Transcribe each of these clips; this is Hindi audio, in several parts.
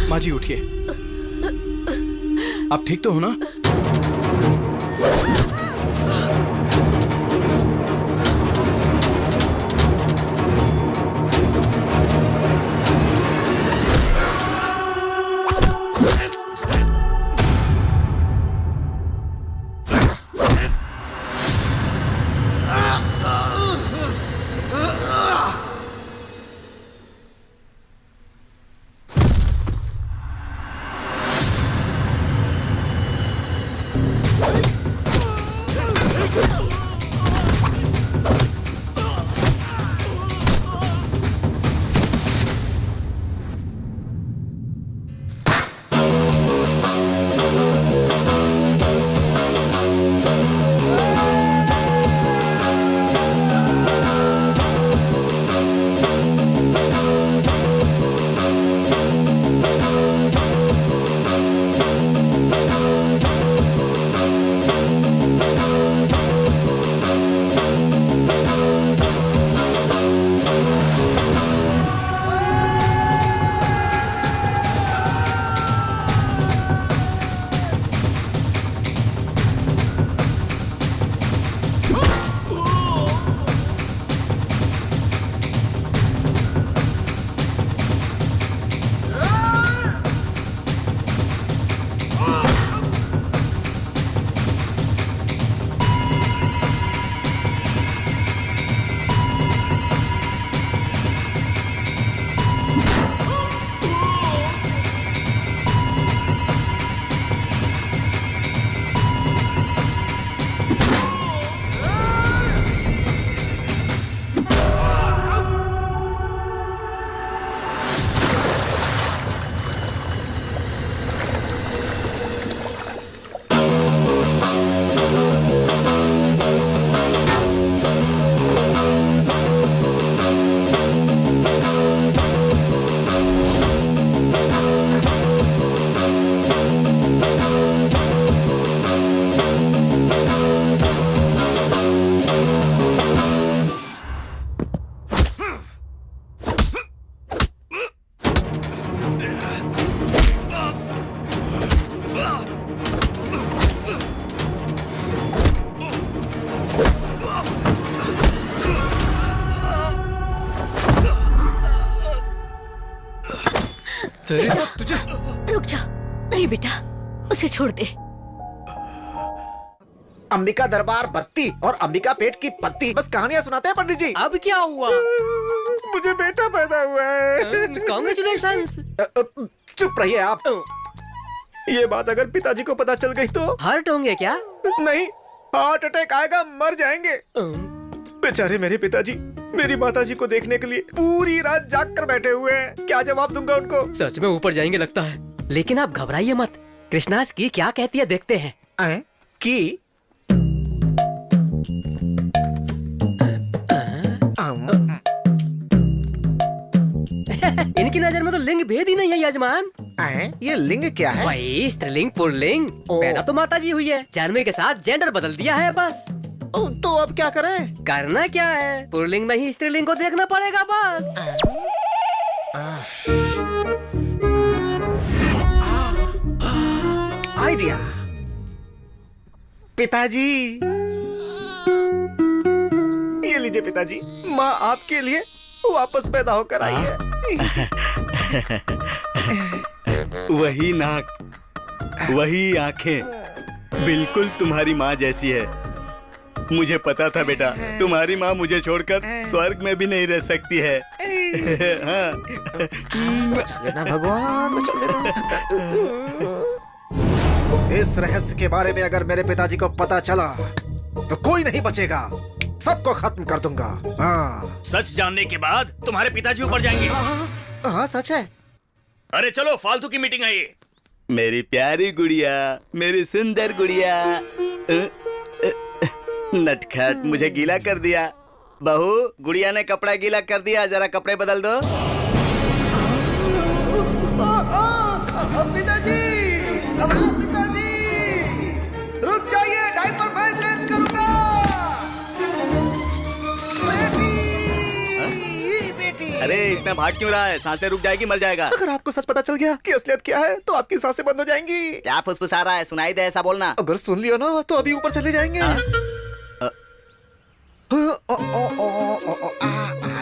माँ जी उठिए। आप ठीक तो हो ना? तुझे रुक जा। नहीं बेटा, उसे छोड़ दे। अंबिका दरबार बत्ती और अंबिका पेट की पत्ती, बस कहानियां सुनाते हैं पंडित जी। अब क्या हुआ? मुझे बेटा पैदा हुआ है। कांग्रेचुलेशंस। चुप रहिए आप। ये बात अगर पिताजी को पता चल गई तो? हर्ट होंगे क्या? नहीं, हार्ट अटैक आएगा, मर जाएंगे। बेचारे मेरे पिताजी मेरी माताजी को देखने के लिए पूरी रात जाग कर बैठे हुए हैं। क्या जवाब दूंगा उनको? सच में ऊपर जाएंगे लगता है। लेकिन आप घबराइए मत, कृष्णास की क्या कहती है देखते हैं। की इनकी नजर में तो लिंग भेद ही नहीं है यजमान। ये लिंग क्या है? वही स्त्रीलिंग पुल्लिंग। पैदा तो माताजी हुई है, जन्म के साथ जेंडर बदल दिया है बस। तो अब क्या करें? करना क्या है, पुल्लिंग नहीं स्त्रीलिंग को देखना पड़ेगा बस। आइडिया। पिताजी, ये लीजिए पिताजी, माँ आपके लिए वापस पैदा होकर आई है। वही नाक, वही आंखें, बिल्कुल तुम्हारी माँ जैसी है। मुझे पता था बेटा, तुम्हारी माँ मुझे छोड़कर स्वर्ग में भी नहीं रह सकती है। हाँ। बचा लेना भगवान, बचा लेना। इस रहस्य के बारे में अगर मेरे पिताजी को पता चला तो कोई नहीं बचेगा, सबको खत्म कर दूंगा। हाँ। सच जानने के बाद तुम्हारे पिताजी ऊपर जाएंगे। हाँ सच है। अरे चलो, फालतू की मीटिंग है ये। मेरी प्यारी गुड़िया, मेरी सुंदर गुड़िया। नटखट, मुझे गीला कर दिया। बहू, गुड़िया ने कपड़ा गीला कर दिया, जरा कपड़े बदल दो। पिताजी, पिताजी, रुक जाइए, डायपर मैं चेंज करूंगा। बेटी, अरे इतना भाग क्यों रहा है? सांसें रुक जाएगी, मर जाएगा। अगर आपको सच पता चल गया कि असलियत क्या है तो आपकी सांसें बंद हो जाएंगी। क्या फुसफुसा रहा है? सुनाई दे ऐसा बोलना। अगर सुन लिया ना तो अभी ऊपर चले जाएंगे।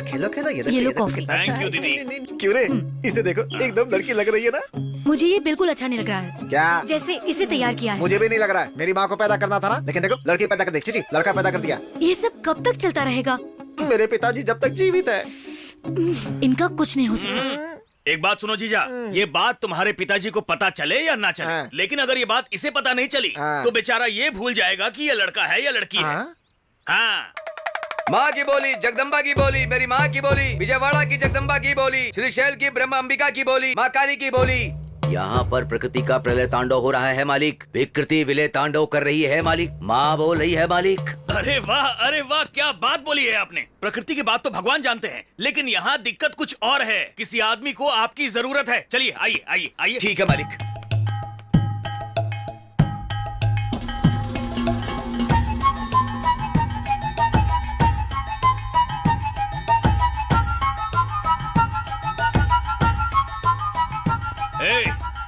खेलो खेलो, ये ये लो कॉफी। कितना अच्छा Thank you, है। दीदी। नहीं, क्यों रे? इसे देखो, एकदम लड़की लग रही है ना। मुझे ये बिल्कुल अच्छा नहीं लग रहा है, क्या? जैसे इसे तैयार किया है। मुझे भी नहीं लग रहा है। मेरी माँ को पैदा करना था ना, लेकिन देखो लड़की पैदा कर दी। चीची, लड़का पैदा कर दिया। ये सब कब तक चलता रहेगा? मेरे पिताजी जब तक जीवित है। इनका कुछ नहीं हो सकता। एक बात सुनो जीजा, ये बात तुम्हारे पिताजी को पता चले या ना चले, हाँ। लेकिन अगर ये बात इसे पता नहीं चली हाँ। तो बेचारा ये भूल जाएगा कि ये लड़का है या लड़की है। हाँ? हाँ। माँ की बोली, जगदम्बा की बोली, मेरी माँ की बोली, विजयवाड़ा की जगदम्बा की बोली, श्रीशैल की ब्रह्म अंबिका की बोली, माँ काली की बोली। यहाँ पर प्रकृति का प्रलय तांडव हो रहा है मालिक। विकृति विलय तांडव कर रही है मालिक। माँ बोल रही है मालिक। अरे वाह, क्या बात बोली है आपने। प्रकृति की बात तो भगवान जानते हैं, लेकिन यहाँ दिक्कत कुछ और है। किसी आदमी को आपकी जरूरत है। चलिए, आइए आइए आइए। ठीक है मालिक। ए,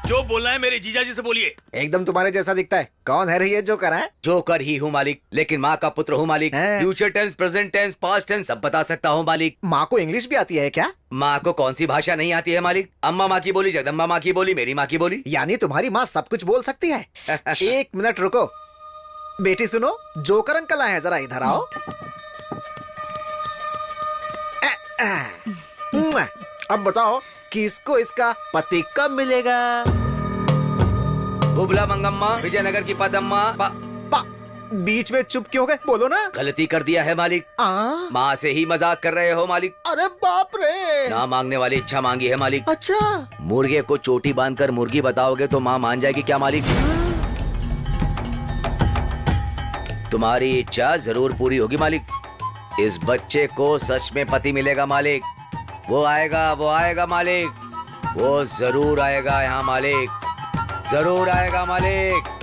जो बोलना है मेरे जीजा जी से बोलिए। एकदम तुम्हारे जैसा दिखता है। कौन है रे ये जो करा है? जोकर ही हूँ मालिक, लेकिन माँ का पुत्र हूँ मालिक। हैं? Future tense, present tense, past tense सब बता सकता हूँ मालिक। माँ को इंग्लिश भी आती है क्या? माँ को कौन सी भाषा नहीं आती है मालिक? अम्मा माँ की बोली, जगदम्बा माँ की बोली, मेरी माँ की बोली। यानी तुम्हारी माँ सब कुछ बोल सकती है। एक मिनट रुको बेटी, सुनो, जोकर अंकल आए हैं, जरा इधर आओ। अब बताओ किसको इसका पति कब मिलेगा? बुबला मंगम्मा, विजयनगर की पदम्मा। बीच में चुप क्यों गए? बोलो ना। गलती कर दिया है मालिक। माँ से ही मजाक कर रहे हो मालिक। अरे बाप रे। ना मांगने वाली इच्छा मांगी है मालिक। अच्छा, मुर्गे को चोटी बांधकर मुर्गी बताओगे तो माँ मान जाएगी क्या मालिक? तुम्हारी इच्छा जरूर पूरी होगी मालिक। इस बच्चे को सच में पति मिलेगा मालिक। वो आएगा मालिक। वो जरूर आएगा यहाँ मालिक, जरूर आएगा मालिक।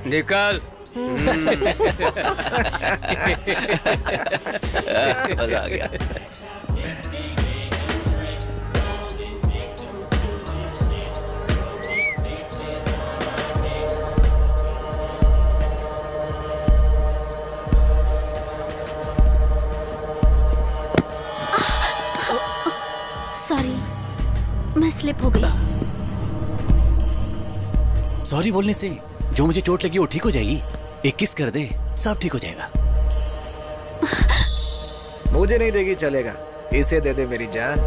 निकल। मजा आ गया। सॉरी, मैं स्लिप हो गई। सॉरी बोलने से जो मुझे चोट लगी वो ठीक हो जाएगी। एक किस कर दे, सब ठीक हो जाएगा। मुझे नहीं देगी चलेगा, इसे दे दे मेरी जान।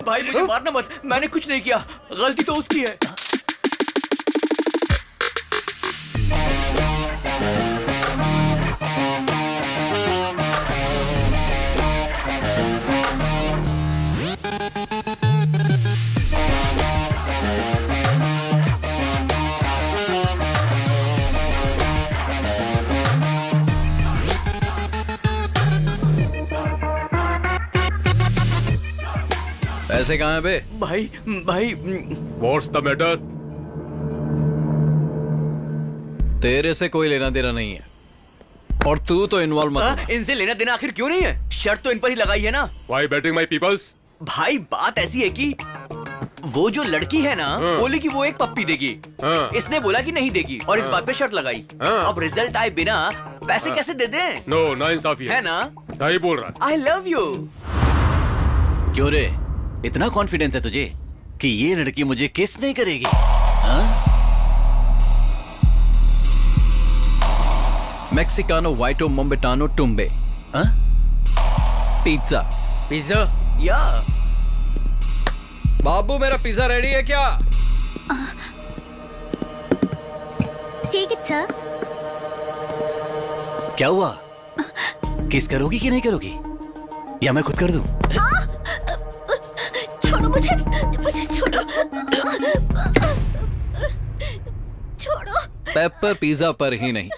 भाई मुझे मारना मत, मैंने कुछ नहीं किया, गलती तो उसकी है। पैसे कहाँ हैं बे? भाई What's the matter? तेरे से कोई लेना देना नहीं है और तू तो इन्वॉल्व मत होना। इनसे लेना देना आखिर क्यों नहीं है? शर्त तो इन पर ही लगाई है ना। Why betting my peoples? भाई बात ऐसी है कि वो जो लड़की है ना, बोली कि वो एक पप्पी देगी। इसने बोला कि नहीं देगी और इस बात पे शर्त लगाई। अब रिजल्ट आए बिना पैसे कैसे दे दें? नो नाइंसाफी है ना? सही बोल रहा है। आई लव यू। क्यों रे, इतना कॉन्फिडेंस है तुझे कि ये लड़की मुझे किस नहीं करेगी? मेक्सिकानो वाइटो मोम्बेटानो टुम्बे पिज्जा। पिज्जा? या बाबू मेरा पिज्जा रेडी है क्या? Take it sir. क्या हुआ? किस करोगी कि नहीं करोगी, या मैं खुद कर दूं? छोड़ो मुझे, मुझे छोड़ो, छोड़ो। पेपर पिज्जा पर ही नहीं,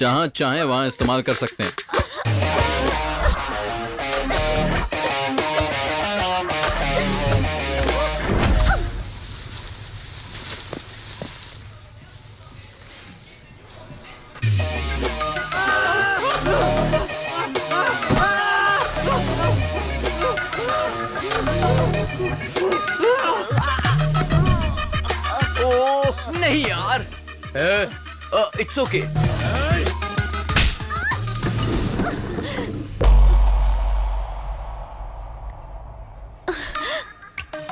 जहां चाहे वहां इस्तेमाल कर सकते हैं। ओह नहीं यार, इट्स ओके।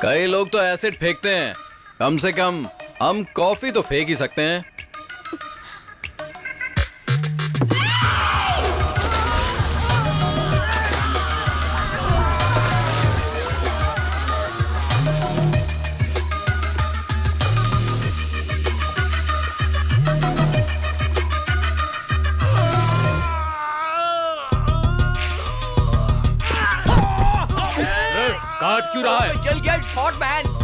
कई लोग तो एसिड फेंकते हैं, कम से कम हम कॉफी तो फेंक ही सकते हैं। काट क्यों रहा है? जल गया, इट्स हॉट मैन।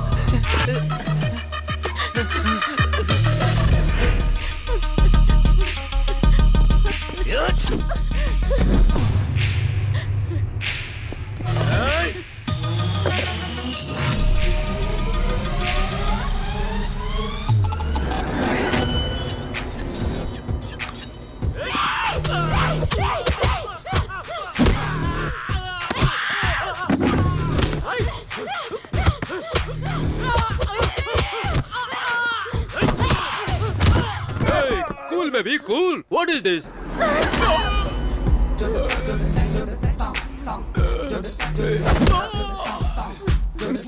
कूल में भी कूल। What is this?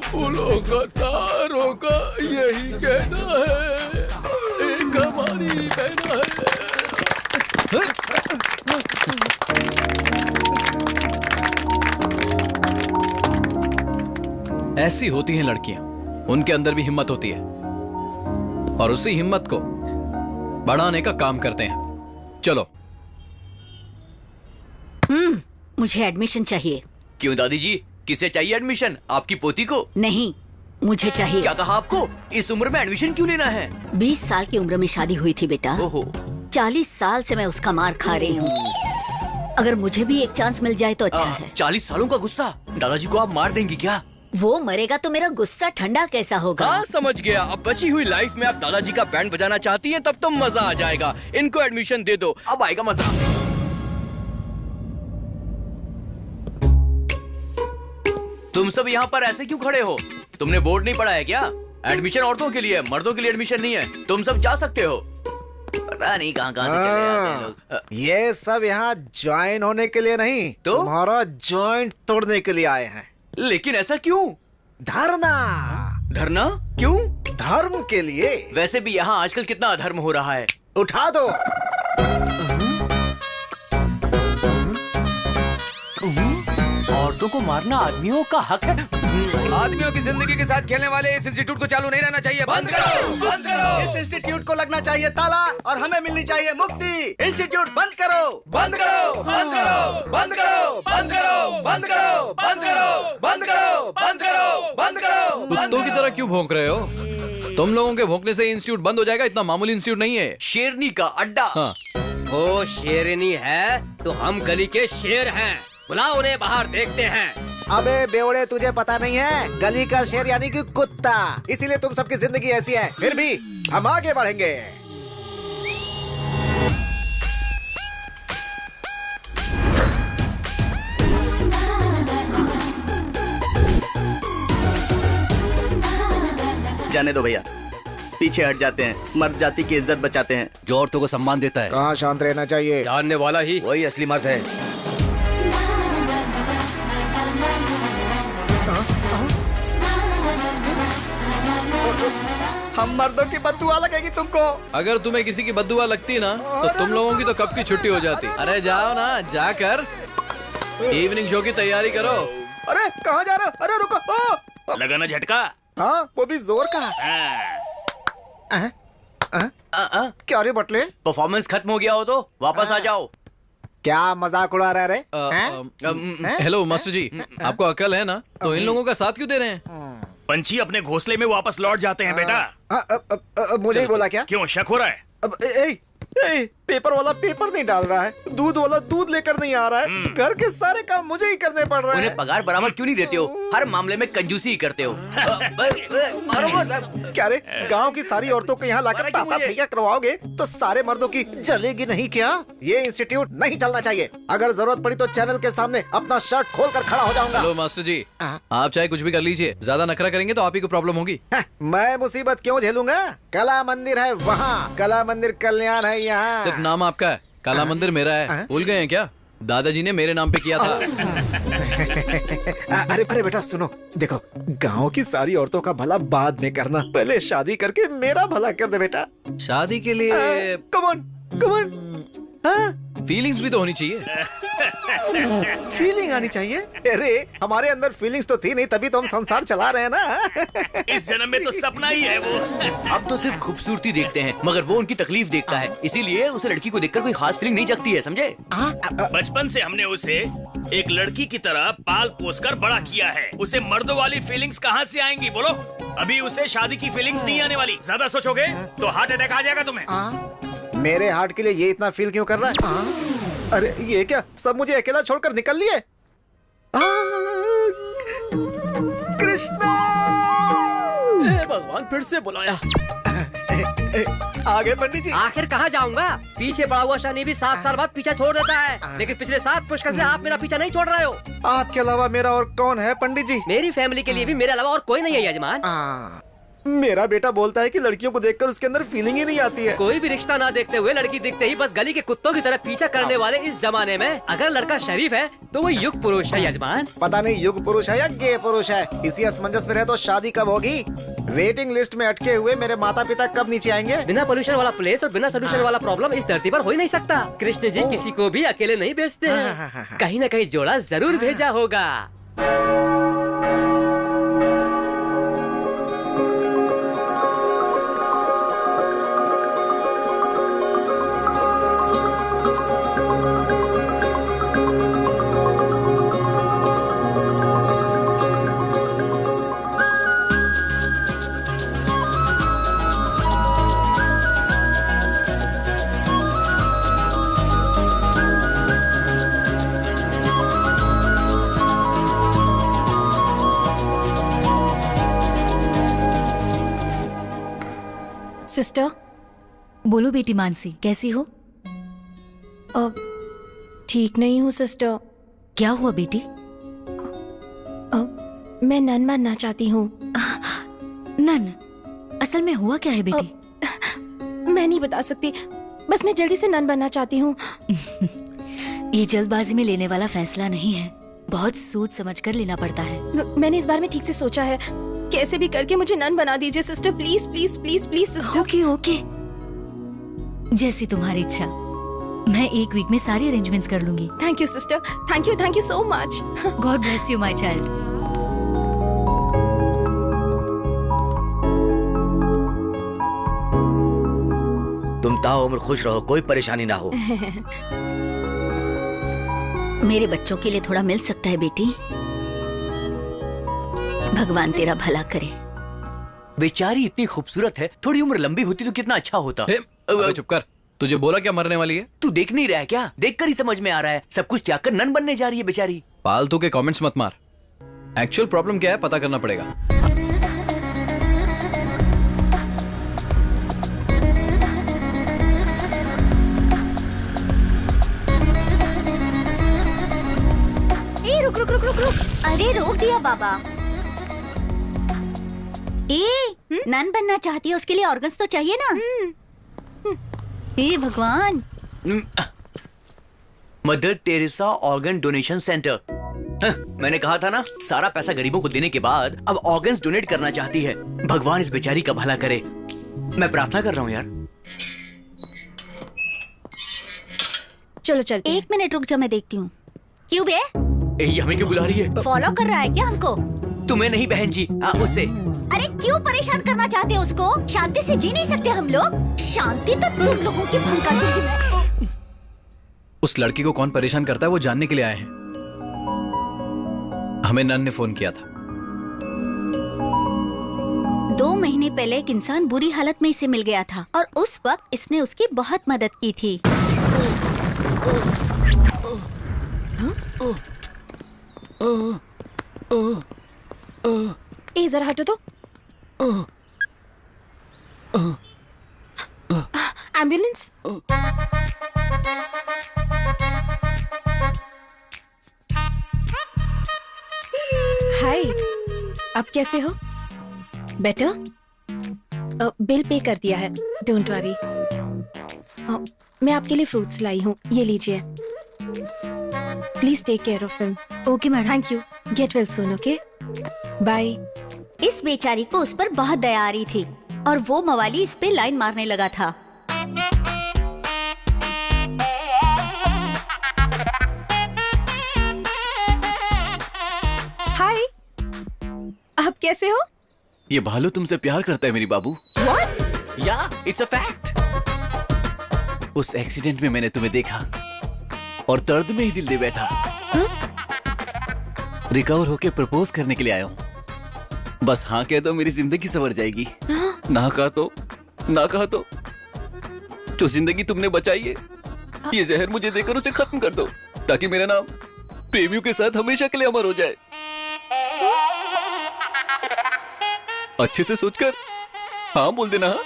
फूलों का तारों का यही कहना है, एक हमारी कहना है। ऐसी होती हैं लड़कियां, उनके अंदर भी हिम्मत होती है और उसी हिम्मत को बढ़ाने का काम करते हैं। चलो। मुझे एडमिशन चाहिए। क्यों दादी जी, किसे चाहिए एडमिशन? आपकी पोती को? नहीं, मुझे चाहिए। क्या कहा आपको? इस उम्र में एडमिशन क्यों लेना है? 20 साल की उम्र में शादी हुई थी बेटा। ओहो। 40 साल से मैं उसका मार खा रही हूँ। अगर मुझे भी एक चांस मिल जाए तो अच्छा है। 40 सालों का गुस्सा दादाजी को आप मार देंगी क्या? वो मरेगा तो मेरा गुस्सा ठंडा कैसा होगा? हाँ समझ गया। अब बची हुई लाइफ में आप दादाजी का बैंड बजाना चाहती हैं, तब तो मजा आ जाएगा। इनको एडमिशन दे दो, अब आएगा मजा। तुम सब यहाँ पर ऐसे क्यों खड़े हो? तुमने बोर्ड नहीं पढ़ा है क्या? एडमिशन औरतों के लिए, मर्दों के लिए एडमिशन नहीं है। तुम सब जा सकते हो। पता नहीं कहाँ कहाँ से चले आते हैं लोग। ये सब यहाँ ज्वाइन होने के लिए नहीं, तो? तुम्हारा जॉइंट तोड़ने के लिए आए हैं। लेकिन ऐसा क्यों? धरना। धरना क्यों? धर्म के लिए। वैसे भी यहाँ आजकल कितना अधर्म हो रहा है। उठा दो। औरतों को मारना आदमियों का हक है। आदमियों की जिंदगी के साथ खेलने वाले इस इंस्टीट्यूट को चालू नहीं रहना चाहिए। बंद करो, बंद करो। इस इंस्टीट्यूट को लगना चाहिए ताला और हमें मिलनी चाहिए मुक्ति। इंस्टीट्यूट बंद करो, बंद करो, बंद करो, बंद करो, बंद करो, बंद करो, बंद करो, बंद करो, बंद करो, बंद करो। कुत्तों की तरह क्यों भौंक रहे हो? तुम लोगों के भौंकने से इंस्टीट्यूट बंद हो जाएगा, इतना मामूली इंस्टीट्यूट नहीं है। शेरनी का अड्डा। हाँ। वो शेरनी है तो हम गली के शेर हैं। बुलाओ उन्हें बाहर, देखते हैं। अबे बेवड़े, तुझे पता नहीं है, गली का शेर यानी कि कुत्ता। इसीलिए तुम सबकी जिंदगी ऐसी है, फिर भी हम आगे बढ़ेंगे। जाने दो भैया, पीछे हट जाते हैं, मर्द जाति की इज्जत बचाते हैं। जो औरतों को सम्मान देता है कहाँ शांत रहना चाहिए? जानने वाला ही वही असली मर्द है। हम मर्दों की बददुआ लगेगी तुमको। अगर तुम्हें किसी की बद्दुआ लगती ना तो तुम लोगों की तो कब की छुट्टी हो जाती। अरे जाओ ना, जाकर इवनिंग शो की तैयारी करो। अरे कहाँ जा रहे हो? अरे रुको। लगा ना झटका। हाँ, वो भी जोर का। हाँ। क्या रे बटले? परफॉर्मेंस खत्म हो गया हो तो वापस आ जाओ। क्या मजाक उड़ा रहे रे? हैं? हेलो मास्टर जी, आपको अकल है ना? तो इन लोगों का साथ क्यों दे रहे हैं? पंछी अपने घोंसले में वापस लौट जाते हैं बेटा। मुझे ही बोला क्या? क्यों शक हो रहा है? अब पेपर वाला पेपर नहीं डाल रहा है, दूध वाला दूध लेकर नहीं आ रहा है, घर के सारे काम मुझे ही करने पड़ रहे उन्हें हैं। पगार बराबर क्यों नहीं देते हो? हर मामले में कंजूसी ही करते हो। क्या रे, गांव की सारी औरतों को यहाँ लाकर ताता थैया करवाओगे तो सारे मर्दों की जलेगी नहीं क्या? ये इंस्टीट्यूट नहीं चलना चाहिए। अगर जरूरत पड़ी तो चैनल के सामने अपना शर्ट खोल कर खड़ा हो जाऊंगा। हेलो मास्टर जी, आप चाहे कुछ भी कर लीजिए, ज्यादा नखरा करेंगे तो आप ही को प्रॉब्लम होगी। मैं मुसीबत क्यों झेलूंगा? कला मंदिर है वहाँ, कला मंदिर कल्याण है यहाँ। सिर्फ नाम आपका है, काला मंदिर मेरा है। भूल गए हैं क्या? दादाजी ने मेरे नाम पे किया था। अरे बेटा सुनो, देखो गांव की सारी औरतों का भला बाद में करना, पहले शादी करके मेरा भला कर दे बेटा। शादी के लिए कमन फीलिंग्स भी तो होनी चाहिए। फीलिंग आनी चाहिए। अरे हमारे अंदर फीलिंग्स तो थी नहीं, तभी तो हम संसार चला रहे हैं ना। इस जन्म में तो सपना ही है वो। अब तो सिर्फ खूबसूरती देखते हैं, मगर वो उनकी तकलीफ देखता है, इसीलिए उसे लड़की को देखकर कोई खास फीलिंग नहीं जगती है, समझे? बचपन से हमने उसे एक लड़की की तरह पाल पोस कर बड़ा किया है। उसे मर्दों वाली फीलिंग्स कहाँ से आएंगी बोलो? अभी उसे शादी की फीलिंग्स नहीं आने वाली। ज्यादा सोचोगे तो हार्ट अटैक आ जाएगा तुम्हें। मेरे हार्ट के लिए ये इतना फील क्यों कर रहा है? अरे ये क्या, सब मुझे अकेला छोड़कर निकल लिए? कृष्णा! भगवान फिर से बुलाया। आगे पंडित जी। आखिर कहाँ जाऊंगा? पीछे पड़ा हुआ शनि भी 7 साल बाद पीछा छोड़ देता है, लेकिन पिछले 7 पुष्कर से आप मेरा पीछा नहीं छोड़ रहे हो। आपके अलावा मेरा और कौन है पंडित जी? मेरी फैमिली के लिए भी मेरे अलावा और कोई नहीं है यजमान। मेरा बेटा बोलता है कि लड़कियों को देखकर उसके अंदर फीलिंग ही नहीं आती है। कोई भी रिश्ता ना देखते हुए लड़की दिखते ही बस गली के कुत्तों की तरह पीछा करने वाले इस जमाने में अगर लड़का शरीफ है तो वो युग पुरुष है यजमान। पता नहीं युग पुरुष है या गे पुरुष है। इसी असमंजस में रहे तो शादी कब होगी? वेटिंग लिस्ट में अटके हुए मेरे माता पिता कब नीचे आएंगे? बिना पोल्यूशन वाला प्लेस और बिना सोल्यूशन वाला प्रॉब्लम इस धरती पर हो ही नहीं सकता। कृष्ण जी किसी को भी अकेले नहीं भेजते हैं, कहीं न कहीं जोड़ा जरूर भेजा होगा। सिस्टर, बोलो बेटी मानसी, कैसी हो? ठीक नहीं हूँ सिस्टर। क्या हुआ बेटी? मैं नन बनना चाहती हूँ। नन? असल में हुआ क्या है बेटी? मैं नहीं बता सकती, बस मैं जल्दी से नन बनना चाहती हूँ। ये जल्दबाजी में लेने वाला फैसला नहीं है, बहुत सोच समझ कर लेना पड़ता है। मैंने इस बारे में ठीक से सोचा है, कैसे भी करके मुझे नन बना दीजिए sister, please please please please sister. Okay okay, जैसी तुम्हारी इच्छा। मैं 1 वीक में सारी अरेंजमेंट्स कर लूंगी। Thank you sister, thank you so much. God bless you my child. तुम ताउम्र खुश रहो, कोई परेशानी ना हो। मेरे बच्चों के लिए थोड़ा मिल सकता है बेटी? भगवान तेरा भला करे। बेचारी इतनी खूबसूरत है, थोड़ी उम्र लंबी होती तो कितना अच्छा होता। अबे चुप कर, तुझे बोला क्या मरने वाली है? तू देख नहीं रहा है क्या? देखकर ही समझ में आ रहा है, सब कुछ त्याग कर नन बनने जा रही है बेचारी। फालतू के कमेंट्स मत मार, एक्चुअल प्रॉब्लम क्या है पता करना पड़ेगा। रुक रुक रुक रुक रुक। अरे रोक दिया बाबा। ए नन बनना चाहती है, उसके लिए ऑर्गन्स तो चाहिए ना। हे भगवान। Mother Teresa organ donation centre. मैंने कहा था ना, सारा पैसा गरीबों को देने के बाद अब ऑर्गन्स डोनेट करना चाहती है। भगवान इस बेचारी का भला करे। मैं प्रार्थना कर रहा हूँ यार। चलो चलते हैं। 1 मिनट रुक जा, मैं देखती हूँ। क्यों बे? ये हमें क्यों बुला रही है? फॉलो कर रहा है क्या हमको? तुम्हें नहीं बहन जी, उसे। अरे क्यों परेशान करना चाहते हो उसको? शांति से जी नहीं सकते हम लोग? शांति तो तुम लोगों की भंग कर दूंगी मैं। उस लड़की को कौन परेशान करता है वो जानने के लिए आए हैं। हमें नन ने फोन किया था। 2 महीने पहले एक इंसान बुरी हालत में इसे मिल गया था और उस वक्त इसने उसकी बहुत मदद की थी। ए जरा हटो तो। एम्बुलेंस। हाय, आप कैसे हो? बेटर? बिल पे कर दिया है, डोंट वरी। मैं आपके लिए फ्रूट्स लाई हूँ, ये लीजिए। Please take care of him. Okay madam. Thank you. Get well soon, okay? Bye. इस बेचारी को उस पर बहुत दया आ रही थी और वो मवाली इस पे लाइन मारने लगा था। हाय, आप कैसे हो? ये भालू तुमसे प्यार करता है मेरी बाबू। What? या इट्स अ फैक्ट। उस एक्सीडेंट में मैंने तुम्हें देखा और दर्द में ही दिल दे बैठा। रिकवर होके प्रपोज करने के लिए आया हूँ। बस हाँ कह दो, मेरी जिंदगी संवर जाएगी। ना कहा तो जो जिंदगी तुमने बचाई है, ये जहर मुझे देकर उसे खत्म कर दो, ताकि मेरा नाम प्रेमियों के साथ हमेशा के लिए अमर हो जाए। अच्छे से सोचकर हाँ बोल देना। हाँ?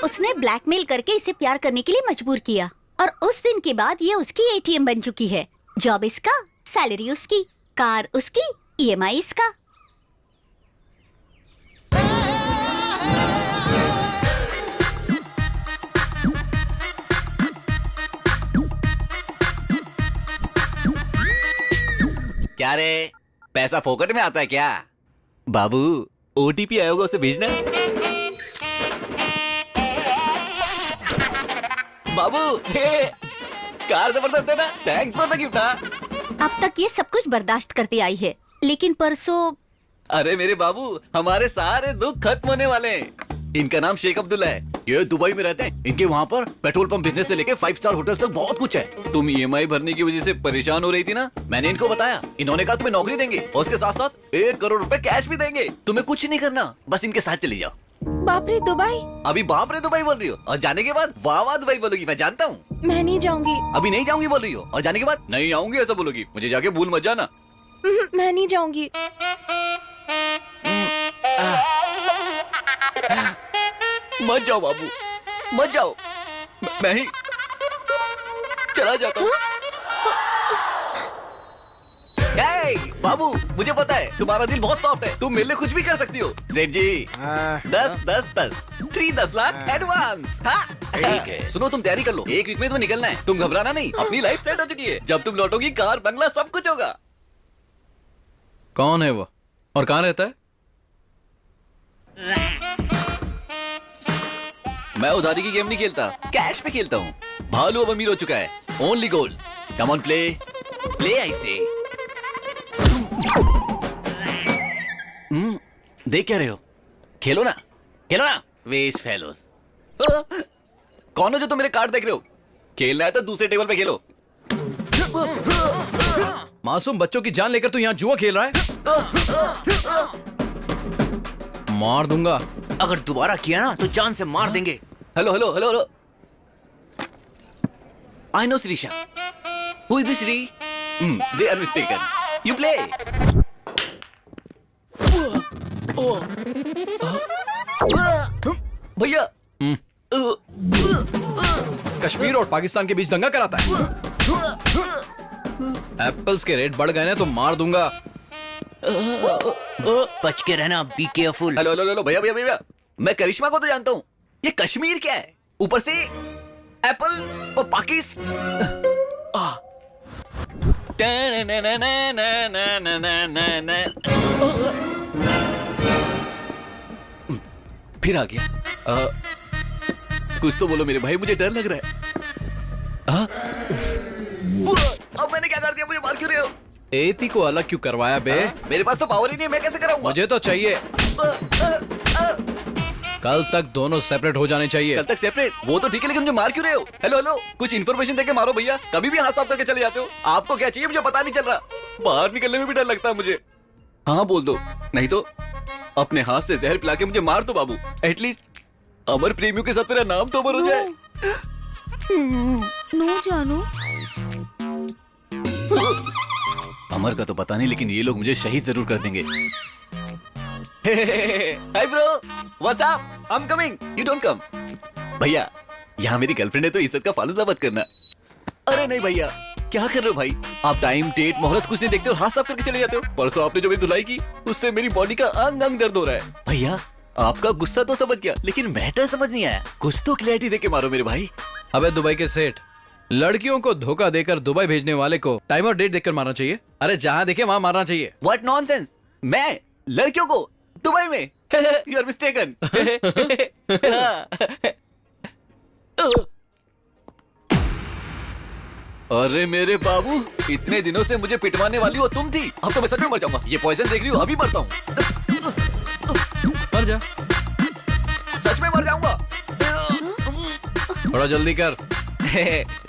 उसने ब्लैकमेल करके इसे प्यार करने के लिए मजबूर किया और उस दिन के बाद ये उसकी एटीएम बन चुकी है। जॉब इसका, सैलरी उसकी, कार उसकी, ईएमआई इसका। क्या रे, पैसा फोकट में आता है क्या? बाबू, ओटीपी आया होगा, उसे भेजना। बाबू, हे, कार जबरदस्त है ना? Thanks for the gift. अब तक ये सब कुछ बर्दाश्त करती आई है, लेकिन परसों। अरे मेरे बाबू, हमारे सारे दुख खत्म होने वाले हैं। इनका नाम शेख अब्दुल्ला है, ये दुबई में रहते हैं। इनके वहाँ पर पेट्रोल पंप बिजनेस से लेके 5 स्टार होटल्स तक बहुत कुछ है। तुम ईएमआई भरने की वजह से परेशान हो रही थी ना, मैंने इनको बताया। इन्होंने कहा तुम्हें नौकरी देंगे और उसके साथ साथ 1 करोड़ रुपए कैश भी देंगे। तुम्हें कुछ नहीं करना, बस इनके साथ चली जाओ। बाप रे, दुबई? अभी बाप रे दुबई बोल रही हो और जाने के बाद वाह वाह दुबई बोलोगी, मैं जानता हूँ। मैं नहीं जाऊंगी। अभी नहीं जाऊंगी बोल रही हो और जाने के बाद नहीं आऊंगी ऐसा बोलोगी। मुझे जाके भूल मत जाना। मैं नहीं जाऊंगी। मत जाओ बाबू, मत जाओ, मैं ही चला जाता हूँ। बाबू, मुझे पता है तुम्हारा दिल बहुत सॉफ्ट है, तुम मेरे लिए कुछ भी कर सकती हो। सेठ जी, 10 लाख एडवांस। ठीक है, सुनो तुम तैयारी कर लो, 1 वीक में तुम्हें निकलना है। तुम घबराना नहीं, अपनी लाइफ सेट हो चुकी है। जब तुम लौटोगी कार बंगला सब कुछ होगा। कौन है वो और कहाँ रहता है? मैं उधारी की गेम नहीं खेलता, कैश पे खेलता हूँ। भालू अब अमीर हो चुका है, only gold. Come on play, play I से। देख क्या रहे हो? खेलो ना, खेलो ना, वेस्ट फेलोस। कौन हो जो तुम मेरे कार्ड देख रहे हो? खेलना है तो दूसरे टेबल पे खेलो। मासूम बच्चों की जान लेकर तू यहाँ जुआ खेल रहा है? मार दूंगा। अगर दोबारा किया ना तो जान से मार देंगे। Hello hello hello hello, I know Shrisha. Who is this Shri? They are mistaken. You play. भैया कश्मीर और पाकिस्तान के बीच दंगा कराता है। एप्पल्स के रेट बढ़ गए ना तो मार दूंगा। बच के रहना, be careful. Hello hello hello भैया भैया भैया, मैं करिश्मा को तो जानता हूँ, ये कश्मीर क्या है? ऊपर से एप्पल और फिर आ गया। कुछ तो बोलो मेरे भाई, मुझे डर लग रहा है। अब मैंने क्या कर दिया? मुझे मार क्यों रहे हो? एपी को अलग क्यों करवाया बे? मेरे पास तो पावर ही नहीं है, मैं कैसे कराऊंगा? मुझे तो चाहिए। कल तक दोनों सेपरेट हो जाने चाहिए। कल तक सेपरेट? वो तो ठीक है, लेकिन मुझे मार क्यों रहे हो? हेलो हेलो, कुछ इन्फॉर्मेशन देके मारो भैया। कभी भी हाथ साफ करके चले जाते हो। आपको क्या चाहिए मुझे पता नहीं चल रहा। बाहर निकलने में भी डर लगता है मुझे। हाँ बोल दो, नहीं तो अपने हाथ से जहर पिला के मुझे मार दो बाबू। एटलीस्ट अमर प्रेमियों के साथ मेरा नाम तो अमर हो जाए। नो जानू। अमर का तो पता नहीं, लेकिन ये लोग मुझे शहीद जरूर कर देंगे। Hi bro, what's up? I am coming, you don't come. भैया यहाँ मेरी गर्लफ्रेंड है तो इज्जत का फालूदा मत करना। अरे नहीं भैया, क्या कर रहे हो भाई? आप टाइम डेट मोहलत कुछ नहीं देखते हो, हाथ साफ करके चले जाते हो। परसों आपने जो मेरी धुलाई की उससे मेरी बॉडी का अंग अंग दर्द हो रहा है। भैया आपका गुस्सा तो समझ गया, लेकिन मैटर समझ नहीं आया। कुछ तो क्लैरिटी देके मारो मेरे भाई। अबे दुबई के सेठ, लड़कियों को धोखा देकर दुबई भेजने वाले को टाइम और डेट देखकर मारना चाहिए। अरे जहाँ देखे वहाँ मारना चाहिए। What nonsense? मैं लड़कियों को दुबई में? You are mistaken. अरे मेरे बाबू, इतने दिनों से मुझे पिटवाने वाली हो तुम थी। अब तो मैं सच में मर जाऊंगा। ये पॉइजन देख रही हो, अभी मरता हूँ। मर जा, सच में मर जाऊंगा। थोड़ा जल्दी कर।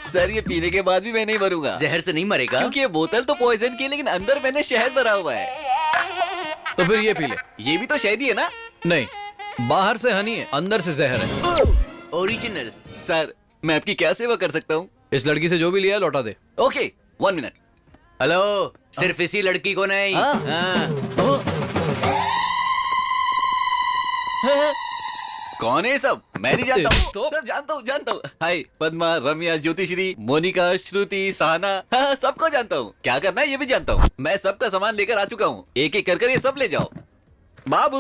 सर ये पीने के बाद भी मैं नहीं मरूंगा। जहर से नहीं मरेगा? क्योंकि ये बोतल तो पॉइजन की है, लेकिन अंदर मैंने शहद भरा हुआ है। तो फिर ये पी ले। ये भी तो शहद ही है ना? नहीं, बाहर से हनी है, अंदर से जहर है। ओरिजिनल। सर मैं आपकी क्या सेवा कर सकता हूँ? इस लड़की से जो भी लिया लौटा दे। Okay 1 minute. हेलो, सिर्फ इसी लड़की को नहीं। कौन है सब? मैं नहीं जानता हूँ। तो? जानता हूँ। हाय पद्मा, रम्या, ज्योतिश्री, मोनिका, श्रुति, सहना, हाँ, सबको जानता हूँ। क्या करना है ये भी जानता हूँ। मैं सबका सामान लेकर आ चुका हूँ। एक एक कर ये सब ले जाओ। बाबू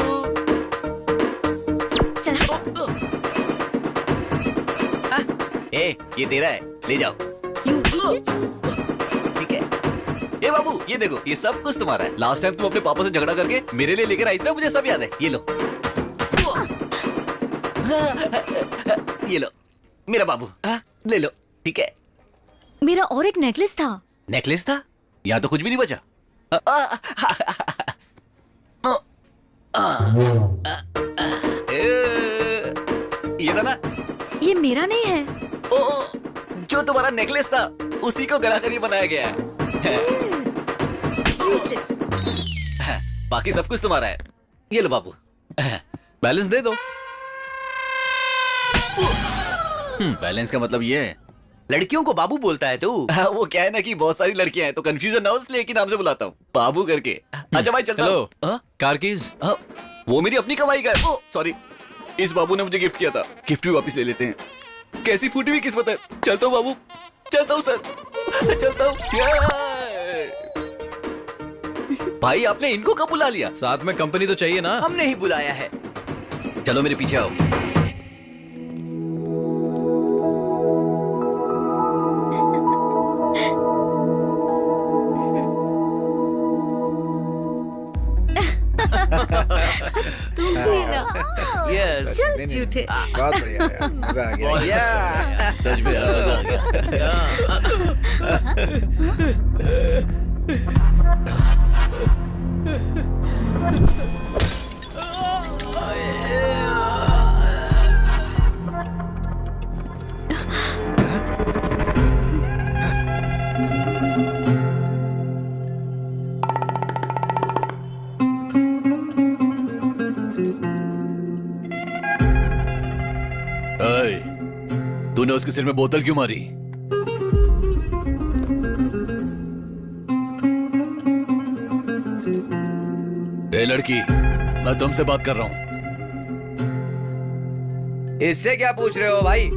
ये तेरा है, ले जाओ। ठीक है। ए बाबू ये देखो, ये सब कुछ तुम्हारा है। लास्ट टाइम तुम अपने पापा से झगड़ा करके मेरे लिए लेकर आई थी ना, मुझे सब याद है। ये लो। ये लो मेरा बाबू, ले लो। ठीक है। मेरा और एक नेकलेस था। नेकलेस था? यहाँ तो कुछ भी नहीं बचा। ये था ना? ये मेरा नहीं है। जो तुम्हारा नेकलेस था उसी को गला कर ये बनाया गया है। बाकी सब कुछ तुम्हारा है। ये लो बाबू। बैलेंस दे दो। बैलेंस का मतलब ये है? लड़कियों को बाबू बोलता है तू? वो क्या है ना कि बहुत सारी लड़कियां हैं तो कंफ्यूजन ना हो, इसलिए एक ही नाम से बुलाता हूँ, बाबू करके। अच्छा भाई चलता हूँ। Hello, car keys? वो मेरी अपनी कमाई का है। सॉरी, इस बाबू ने मुझे गिफ्ट किया था। गिफ्ट भी वापस ले लेते हैं। कैसी फूटी हुई किस्मत है। चलता हूँ बाबू, चलता हूँ सर, चलता हूँ। भाई आपने इनको कब बुला लिया? साथ में कंपनी तो चाहिए ना। हमने ही बुलाया है। चलो मेरे पीछे आओ। तुम भी ना। यस। चल झूठे। बहुत बढ़िया यार, मजा आ गया। सच में यार, मजा आ गया। तूने उसके सिर में बोतल क्यों मारी? ए लड़की, मैं तुमसे बात कर रहा हूं। इससे क्या पूछ रहे हो भाई?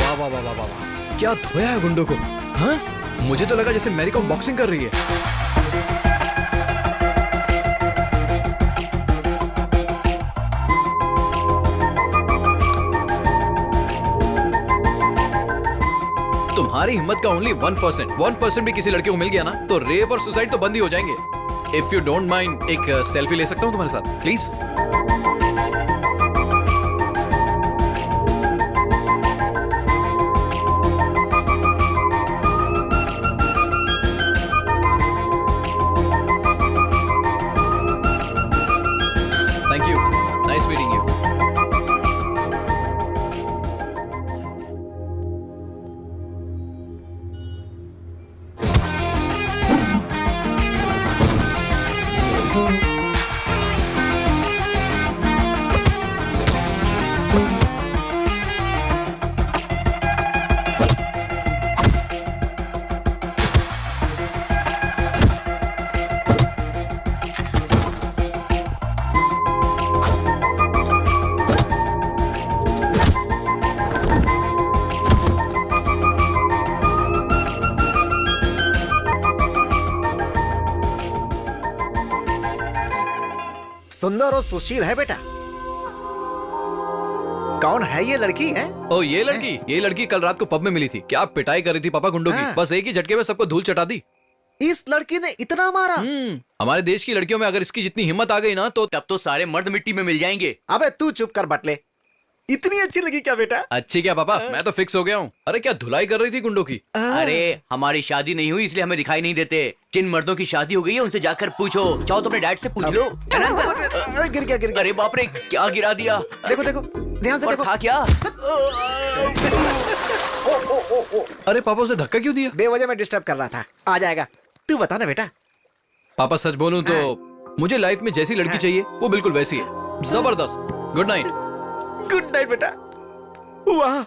वाह वाह वाह वाह वाह वाह। क्या धोया है गुंडों को। हाँ, मुझे तो लगा जैसे मैरी कॉम बॉक्सिंग कर रही है। तुम्हारी हिम्मत का ओनली 1% भी किसी लड़के को मिल गया ना तो रेप और सुसाइड तो बंद ही हो जाएंगे। इफ यू डोंट माइंड एक सेल्फी ले सकता हूँ तुम्हारे साथ please? Thank you, nice meeting you. सुंदर और सुशील है बेटा। कौन है ये लड़की है? ओ ये लड़की कल रात को पब में मिली थी। क्या पिटाई कर रही थी पापा गुंडों की। बस एक ही झटके में सबको धूल चटा दी। इस लड़की ने इतना मारा? हमारे देश की लड़कियों में अगर इसकी जितनी हिम्मत आ गई ना तो तब तो सारे मर्द मिट्टी में मिल जाएंगे। अबे तू चुप कर बटले। इतनी अच्छी लगी क्या बेटा? अच्छी क्या पापा, मैं तो फिक्स हो गया हूँ। अरे क्या धुलाई कर रही थी गुंडों की। अरे हमारी शादी नहीं हुई इसलिए हमें दिखाई नहीं देते। जिन मर्दों की शादी हो गई है उनसे जाकर पूछो। चाहो तो अपने डैड से पूछ लो। अरे गिर गया। अरे बाप रे, क्या गिरा दिया। देखो ध्यान से देखो। था क्या? अरे पापा उसे धक्का क्यों दिया? बेवजह में डिस्टर्ब कर रहा था। आ जाएगा। तू बता ना बेटा। पापा सच बोलूं तो मुझे लाइफ में जैसी लड़की चाहिए वो बिल्कुल वैसी है। जबरदस्त। Good night. गुड नाइट बेटा। वाह,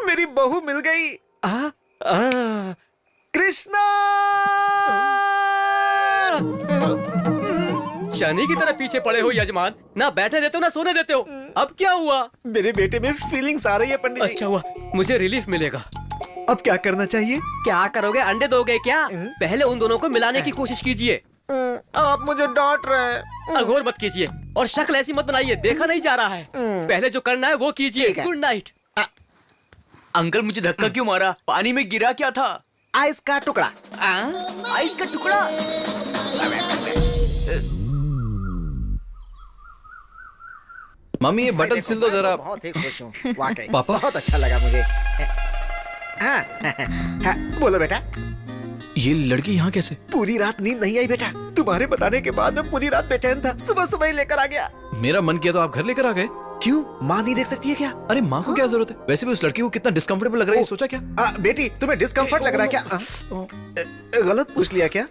मेरी बहू मिल गई। कृष्णा! शनि की तरह पीछे पड़े हो यजमान, ना बैठने देते हो ना सोने देते हो। अब क्या हुआ? मेरे बेटे में फीलिंग्स आ रही है पंडित जी। अच्छा हुआ, मुझे रिलीफ मिलेगा। अब क्या करना चाहिए? क्या करोगे? अंडे दोगे क्या? पहले उन दोनों को मिलाने की कोशिश कीजिए। आप मुझे डांट रहे हैं। अघोर मत कीजिए और शक्ल ऐसी मत बनाइए, देखा नहीं जा रहा है। पहले जो करना है वो कीजिए। Good night. अंकल मुझे धक्का क्यों मारा? पानी में गिरा क्या था? आइस का टुकड़ा। आइस का टुकड़ा? मम्मी ये बटन सिल दो जरा। बहुत ही खुश हूँ वाकई। पापा? बहुत अच्छा लगा मुझे। हाँ, बोलो बेटा। ये लड़की यहाँ कैसे? पूरी रात नींद नहीं आई बेटा। तुम्हारे बताने के बाद मैं पूरी रात बेचैन था। सुबह ही लेकर आ गया। मेरा मन किया तो आप घर लेकर आ गए। क्यों? माँ नहीं देख सकती है क्या? अरे माँ को क्या जरूरत है? वैसे भी उस लड़की को कितना डिस्कम्फर्टेबल लग रहा है सोचा क्या? बेटी तुम्हें डिस्कम्फर्ट लग रहा है क्या? गलत पूछ लिया क्या?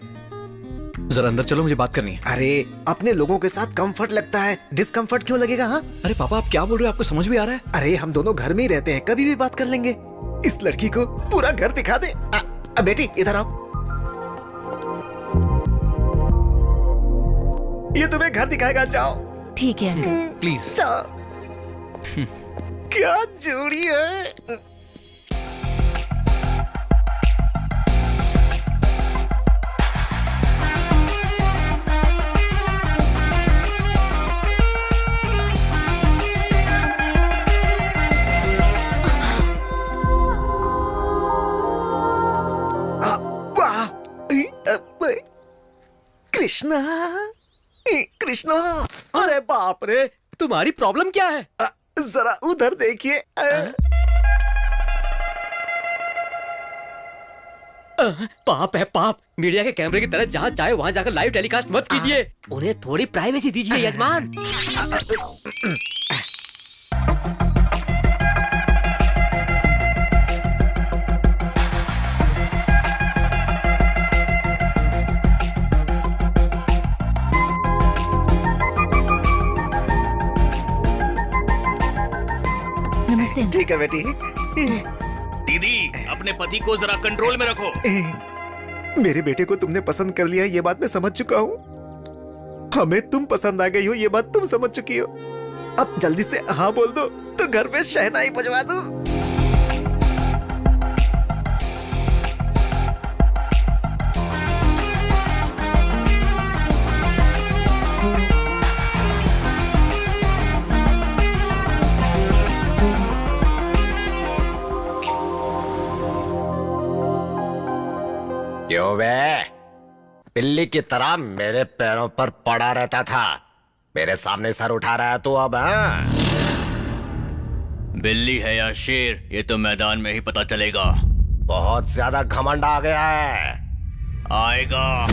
जरा अंदर चलो, मुझे बात करनी है। अरे अपने लोगों के साथ कंफर्ट लगता है, डिस्कम्फर्ट क्यों लगेगा? हाँ अरे पापा आप क्या बोल रहे हो? आपको समझ भी आ रहा है? अरे हम दोनों घर में ही रहते हैं, कभी भी बात कर लेंगे। इस लड़की को पूरा घर दिखा दे। बेटी इधर आओ। ये तुम्हें घर दिखाएगा, जाओ। ठीक है प्लीज। क्या जोड़ी है। कृष्णा, कृष्णा, अरे बाप रे, तुम्हारी प्रॉब्लम क्या है? जरा उधर देखिए। पाप है पाप। मीडिया के कैमरे की तरह जहाँ चाहे वहाँ जाकर लाइव टेलीकास्ट मत कीजिए। उन्हें थोड़ी प्राइवेसी दीजिए यजमान। नमस्ते अंकल। ठीक है बेटी। दीदी, अपने पति को जरा कंट्रोल में रखो। मेरे बेटे को तुमने पसंद कर लिया, ये बात मैं समझ चुका हूँ। हमें तुम पसंद आ गई हो, ये बात तुम समझ चुकी हो। अब जल्दी से हाँ बोल दो तो घर में शहनाई बजवा दूं। क्यों बे? बिल्ली की तरह मेरे पैरों पर पड़ा रहता था, मेरे सामने सर उठा रहा है तू अब? हाँ, बिल्ली है या शेर, ये तो मैदान में ही पता चलेगा। बहुत ज्यादा घमंड आ गया है। आएगा।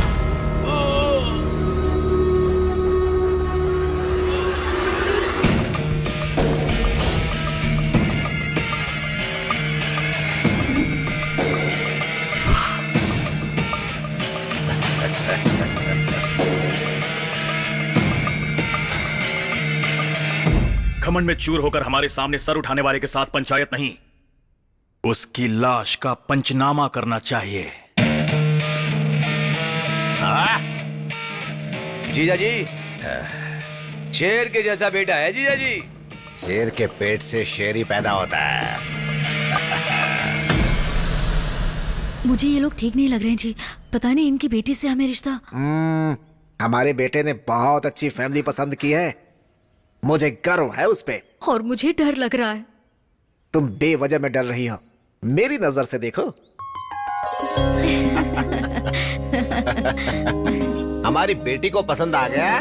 घमंड में चूर होकर हमारे सामने सर उठाने वाले के साथ पंचायत नहीं, उसकी लाश का पंचनामा करना चाहिए। जीजा जी, शेर के जैसा बेटा है जीजा जी। शेर के पेट से शेर ही पैदा होता है। मुझे ये लोग ठीक नहीं लग रहे हैं जी। पता नहीं इनकी बेटी से हमें रिश्ता। हमारे बेटे ने बहुत अच्छी फैमिली पसंद की है, मुझे गर्व है उस पे। और मुझे डर लग रहा है। तुम बेवजह में डर रही हो, मेरी नजर से देखो। हमारी बेटी को पसंद आ गया,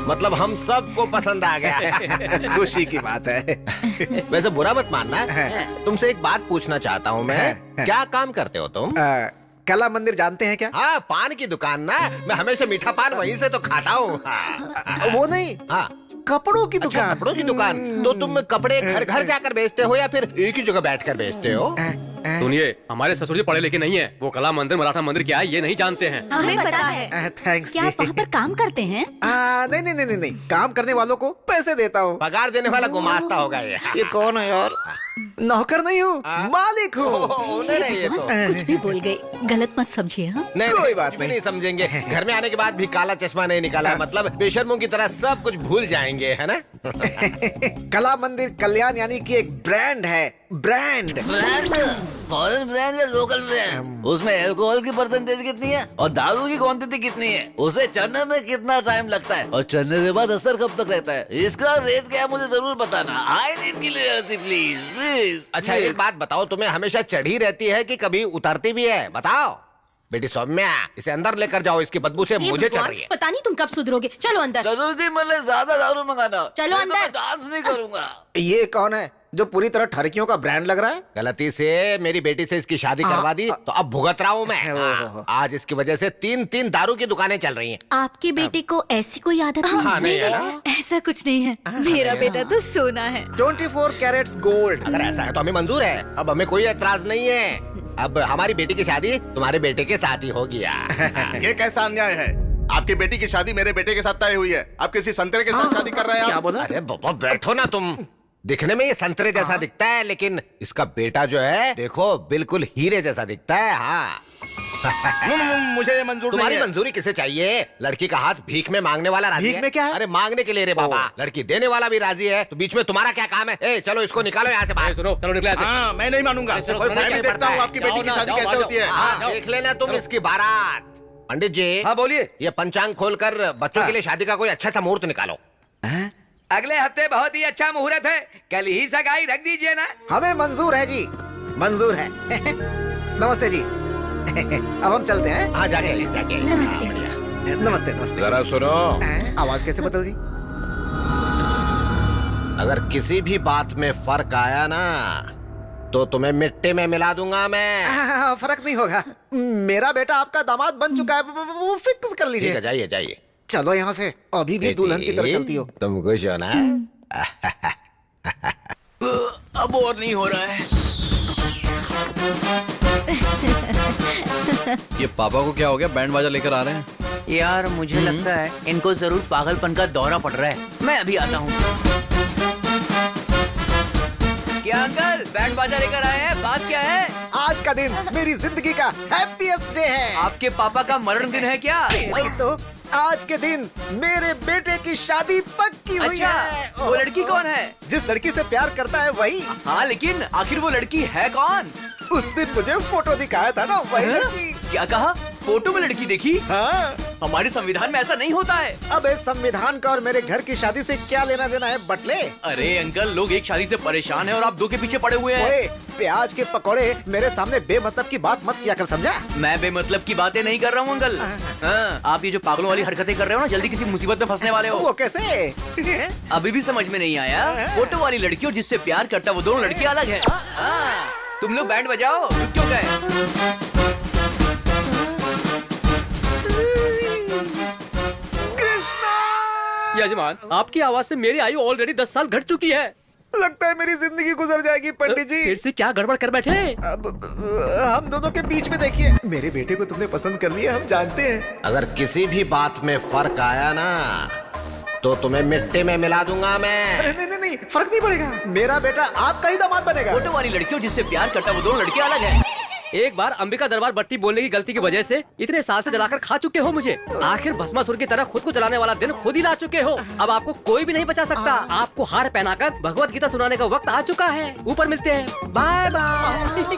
मतलब हम सबको पसंद आ गया। खुशी की बात है। वैसे बुरा मत मानना, तुमसे एक बात पूछना चाहता हूँ मैं। क्या काम करते हो तुम? कला मंदिर जानते हैं क्या? हाँ, पान की दुकान ना। मैं हमेशा मीठा पान वहीं से तो खाता हूँ। वो नहीं, हाँ, कपड़ों की अच्छा, दुकान। कपड़ों की दुकान। तो तुम कपड़े घर घर जाकर बेचते हो या फिर एक ही जगह बैठकर बेचते हो? सुनिए, हमारे ससुर जी पढ़े लिखे नहीं है। वो कला मंदिर मराठा मंदिर क्या है ये नहीं जानते हैं। हमें पता है। थैंक्स। क्या आप वहाँ पर काम करते हैं? नहीं नहीं नहीं नहीं, काम करने वालों को पैसे देता हूँ। पगार देने वाला गुमास्ता होगा ये। ये कौन है यार? नौकर नहीं हूँ, मालिक हूँ। ये तो कुछ भी बोल गई, गलत मत समझिए। हाँ, नहीं, कोई बात कुछ भी नहीं। नहीं समझेंगे। घर में आने के बाद भी काला चश्मा नहीं निकाला, मतलब बेशर्मों की तरह सब कुछ भूल जाएंगे, है ना? कला मंदिर कल्याण यानी कि एक ब्रांड है। ब्रांड फॉरेन ब्रांड या लोकल ब्रांड? उसमें अल्कोहल की परसेंटेज कितनी है और दारू की क्वांटिटी कितनी है, उसे चढ़ने में कितना टाइम लगता है और चढ़ने के बाद असर कब तक रहता है, इसका रेट क्या है मुझे जरूर बताना। I need clarity please please. अच्छा, एक बात बताओ, तुम्हें हमेशा चढ़ी रहती है कि कभी उतरती भी है? बताओ बेटी सौम्या, इसे अंदर लेकर जाओ, इसकी बदबू से मुझे चढ़ रही है। पता नहीं तुम कब सुधरोगे। चलो अंदर। जरूर जी, मैंने ज्यादा दारू मंगाना। चलो नहीं तो मैं अंदर। डांस नहीं करूंगा। ये कौन है जो पूरी तरह ठरकियों का ब्रांड लग रहा है? गलती से मेरी बेटी से इसकी शादी करवा दी तो अब भुगत रहा हूँ मैं। हाँ, आज इसकी वजह से 3-3 दारू की दुकानें चल रही हैं। आपके बेटे को ऐसी कोई आदत नहीं हाँ, नहीं है? है ना? ऐसा कुछ नहीं है। मेरा बेटा तो सोना है। 24 कैरेट्स गोल्ड। अगर ऐसा है तो हमें मंजूर है, अब हमें कोई एतराज नहीं है। अब हमारी बेटी की शादी तुम्हारे बेटे के साथ ही हो गया। ये कैसा अन्याय है? आपकी बेटी की शादी मेरे बेटे के साथ तय हुई है, आप किसी संतरे के साथ शादी कर रहे हैं। क्या बोला? अरे बाबा बैठो ना तुम। दिखने में ये संतरे जैसा दिखता है, लेकिन इसका बेटा जो है देखो बिल्कुल हीरे जैसा दिखता है। हाँ, मुझे ये मंजूर नहीं तुम्हारी है। मंजूरी किसे चाहिए? लड़की का हाथ भीख में मांगने वाला राजी भीख है? में क्या है? अरे मांगने के लिए रे बाबा। लड़की देने वाला भी राजी है, तो बीच में तुम्हारा क्या काम है? ए चलो इसको निकालो यहाँ से बाहर। सुनो चलो निकले यहाँ से। हाँ, मैं नहीं मानूंगा। इससे कोई मैं फर्क भी नहीं देखता पड़ता हूँ है। आपकी बेटी की जाओ ना, शादी जाओ, कैसे जाओ। होती है। हाँ, देख लेना तुम इसकी बारात। पंडित जी। हाँ बोलिए। ये पंचांग खोलकर बच्चों के लिए शादी का कोई अच्छा सा मुहूर्त निकालो। अगले हफ्ते बहुत ही अच्छा मुहूर्त है, कल ही सगाई रख दीजिए ना। हमें मंजूर है जी, मंजूर है। नमस्ते जी। अब हम चलते हैं। हाँ जाके जाके। नमस्ते। नमस्ते नमस्ते। जरा सुनो, आवाज कैसे बदल गई? अगर किसी भी बात में फर्क आया ना तो तुम्हें मिट्टी में मिला दूंगा मैं। फर्क नहीं होगा, मेरा बेटा आपका दामाद बन चुका है, वो फिक्स कर ठीक लीजिए। है, जाइए जाइए। चलो यहाँ से, अभी भी दुल्हन की तरह चलती हो। तुम खुश हो ना? अब और नहीं हो रहा है। ये पापा को क्या हो गया, बैंड बाजा लेकर आ रहे हैं? यार मुझे लगता है इनको जरूर पागलपन का दौरा पड़ रहा है। मैं अभी आता हूँ। क्या अंकल बैंड बाजा लेकर आए हैं? बात क्या है? आज का दिन मेरी जिंदगी का हैप्पीएस्ट डे है। आपके पापा का मरण दिन है क्या? वही तो, आज के दिन मेरे बेटे की शादी पक्की हुई अच्छा, है। वो लड़की कौन है? जिस लड़की से प्यार करता है वही। हाँ लेकिन आखिर वो लड़की है कौन? उस दिन मुझे फोटो दिखाया था ना, वही लड़की। क्या कहा? फोटो में लड़की देखी? हाँ। हमारे संविधान में ऐसा नहीं होता है। अब इस संविधान का और मेरे घर की शादी से क्या लेना देना है बटले? अरे अंकल, लोग एक शादी से परेशान हैं और आप दो के पीछे पड़े हुए हैं। ओए, प्याज के पकौड़े मेरे सामने बेमतलब की बात मत किया कर, समझा? मैं बेमतलब की बातें नहीं कर रहा हूँ अंकल। हाँ, आप ये जो पागलों वाली हरकतें कर रहे हो ना, जल्दी किसी मुसीबत में फंसने वाले वो हो। कैसे? अभी भी समझ में नहीं आया? फोटो वाली लड़की और जिससे प्यार करता वो दोनों लड़कियां अलग है। हाँ, तुम लोग बैंड बजाओ, रुक क्यों गए? यजमान, आपकी आवाज से मेरी आयु ऑलरेडी 10 साल घट चुकी है। लगता है मेरी जिंदगी गुजर जाएगी पंडित जी। फिर से क्या गड़बड़ कर बैठे? अब हम दोनों के बीच में देखिए, मेरे बेटे को तुमने पसंद कर लिया, हम जानते हैं। अगर किसी भी बात में फर्क आया ना तो तुम्हें मिट्टी में मिला दूंगा मैं। अरे नहीं नहीं नहीं, फर्क नहीं पड़ेगा, मेरा बेटा आपका ही दामाद बनेगा। फोटो वाली लड़की और जिससे प्यार करता वो दोनों लड़कियां अलग है। एक बार अंबिका दरबार बट्टी बोलने की गलती की वजह से इतने साल से जलाकर खा चुके हो मुझे। आखिर भस्मासुर की तरह खुद को जलाने वाला दिन खुद ही ला चुके हो। अब आपको कोई भी नहीं बचा सकता। आपको हार पहनाकर भगवत गीता सुनाने का वक्त आ चुका है। ऊपर मिलते हैं, बाय बाय।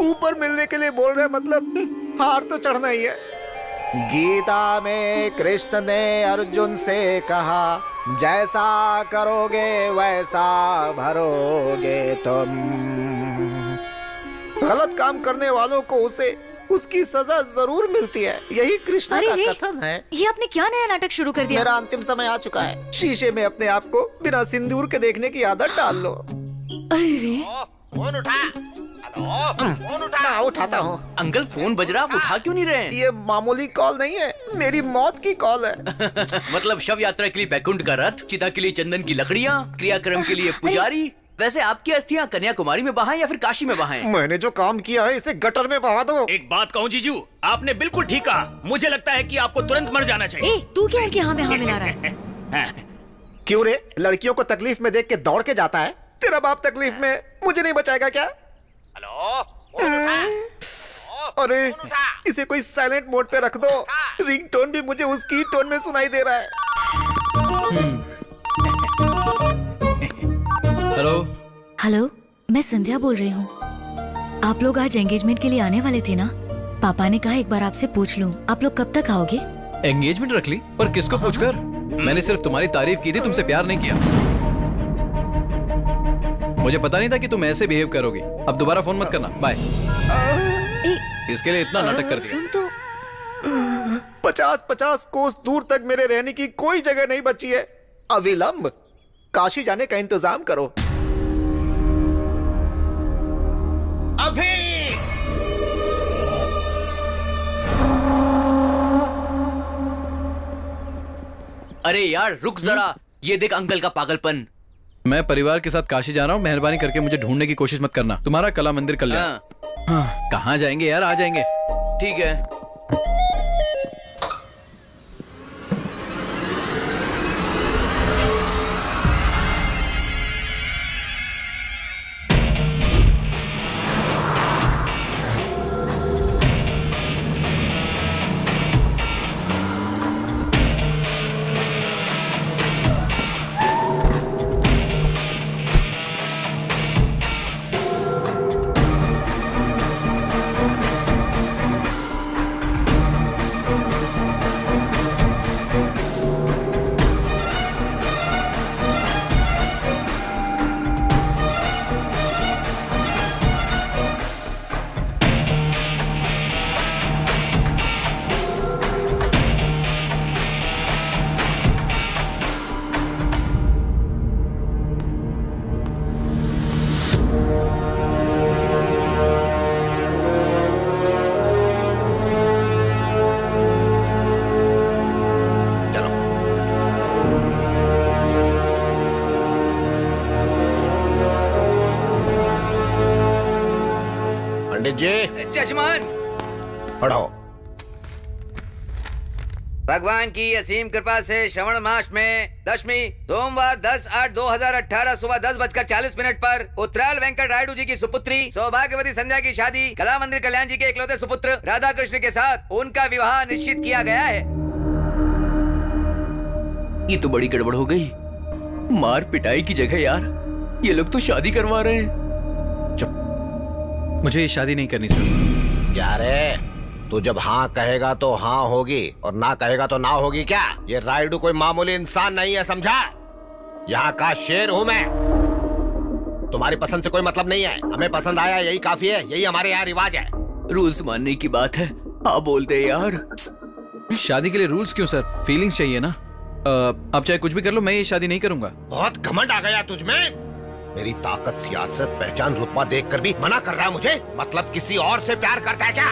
ऊपर मिलने के लिए बोल रहे, मतलब हार तो चढ़ना ही है। गीता में कृष्ण ने अर्जुन से कहा, जैसा करोगे वैसा भरोगे तुम। गलत काम करने वालों को उसे उसकी सजा जरूर मिलती है, यही कृष्ण अरे का रे, कथन है। ये आपने क्या नया नाटक शुरू कर दिया? मेरा अंतिम समय आ चुका है। शीशे में अपने आप को बिना सिंदूर के देखने की आदत डाल लो। अरे रे, फोन उठा। हेलो, फोन उठा। ना उठाता हूँ। अंकल फोन बज रहा, आप उठा क्यों नहीं रहे? ये मामूली कॉल नहीं है, मेरी मौत की कॉल है। मतलब शव यात्रा के लिए बैकुंठ का रथ, चिता के लिए चंदन की लकड़ियाँ, क्रियाक्रम के लिए पुजारी। वैसे आपकी अस्थियां कन्याकुमारी में बहाएं या फिर काशी में बहाएं? मैंने जो काम किया है इसे गटर में बहा दो। एक बात कहूँ जीजू, आपने बिल्कुल ठीक कहा। मुझे लगता है कि आपको तुरंत मर जाना चाहिए। ए, तू क्या है कि हाँ में हाँ मिला रहा है? क्यों रे, लड़कियों को तकलीफ में देख के दौड़ के जाता है? तेरा बाप तकलीफ में मुझे नहीं बचाएगा क्या? हेलो, फोन उठा। अरे इसे कोई साइलेंट मोड पे रख दो, रिंगटोन भी मुझे उसकी टोन में सुनाई दे रहा है। हेलो। हेलो, मैं संध्या बोल रही हूँ। आप लोग आज एंगेजमेंट के लिए आने वाले थे ना? पापा ने कहा एक बार आपसे पूछ लूं, आप लोग कब तक आओगे? एंगेजमेंट रख ली? पर किसको पूछकर? मैंने सिर्फ तुम्हारी तारीफ की थी, तुमसे प्यार नहीं किया। मुझे पता नहीं था कि तुम ऐसे बिहेव करोगी। अब दोबारा फोन मत करना, बाय। इसके लिए इतना नाटक कर दिया। सुन तो, 50-50 कोस दूर तक मेरे रहने की कोई जगह नहीं बची है। अविलंब काशी जाने का इंतजाम करो। अभी अरे यार रुक जरा, ये देख अंकल का पागलपन। मैं परिवार के साथ काशी जा रहा हूँ, मेहरबानी करके मुझे ढूंढने की कोशिश मत करना। तुम्हारा कला मंदिर कल्याण। हाँ, कहाँ जाएंगे यार, आ जाएंगे। ठीक है। पंडित जी जजमान, पढ़ो। भगवान की असीम कृपा से श्रवण मास में दशमी सोमवार 10/8/2018 सुबह 10:40 पर उत्तराल वेंकट रायडू जी की सुपुत्री सौभाग्यवती संध्या की शादी कला मंदिर कल्याण जी के इकलौते सुपुत्र राधा कृष्ण के साथ उनका विवाह निश्चित किया गया है। ये तो बड़ी गड़बड़ हो गई। मार पिटाई की जगह यार ये लोग तो शादी करवा रहे हैं। मुझे ये शादी नहीं करनी सर। क्या रे, तू जब हाँ कहेगा तो हाँ होगी और ना कहेगा तो ना होगी क्या? ये रायडू कोई मामूली इंसान नहीं है, समझा? यहाँ का शेर हूँ मैं। तुम्हारी पसंद से कोई मतलब नहीं है, हमें पसंद आया यही काफी है, यही हमारे यहाँ रिवाज है। रूल्स मानने की बात है, आप बोलते हैं यार। शादी के लिए रूल्स क्यों सर? फीलिंग्स चाहिए ना। आप चाहे कुछ भी कर लो, मैं ये शादी नहीं करूंगा। बहुत घमंड आ गया तुझमें। मेरी ताकत, सियासत, पहचान, रुतबा देखकर भी मना कर रहा है मुझे? मतलब किसी और से प्यार करता है क्या?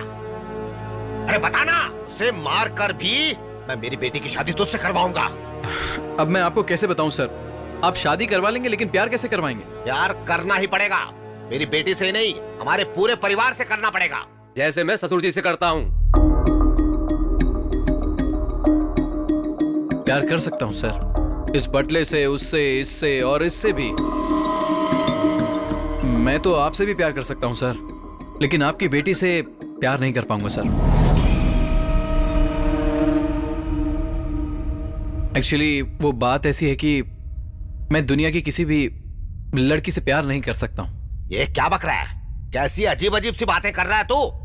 अरे बताना, उसे मार कर भी मैं मेरी बेटी की शादी तुझसे करवाऊंगा। अब मैं आपको कैसे बताऊं सर? आप शादी करवा लेंगे लेकिन प्यार कैसे करवाएंगे? प्यार करना ही पड़ेगा, मेरी बेटी से ही नहीं, हमारे पूरे परिवार से करना पड़ेगा। जैसे मैं ससुर जी से करता हूँ। प्यार कर सकता हूं सर, इस बटले से, उससे, इससे और इससे भी। मैं तो आपसे भी प्यार कर सकता हूं सर, लेकिन आपकी बेटी से प्यार नहीं कर पाऊंगा सर। एक्चुअली वो बात ऐसी है कि मैं दुनिया की किसी भी लड़की से प्यार नहीं कर सकता हूं। ये क्या बक रहा है? कैसी अजीब अजीब सी बातें कर रहा है तू?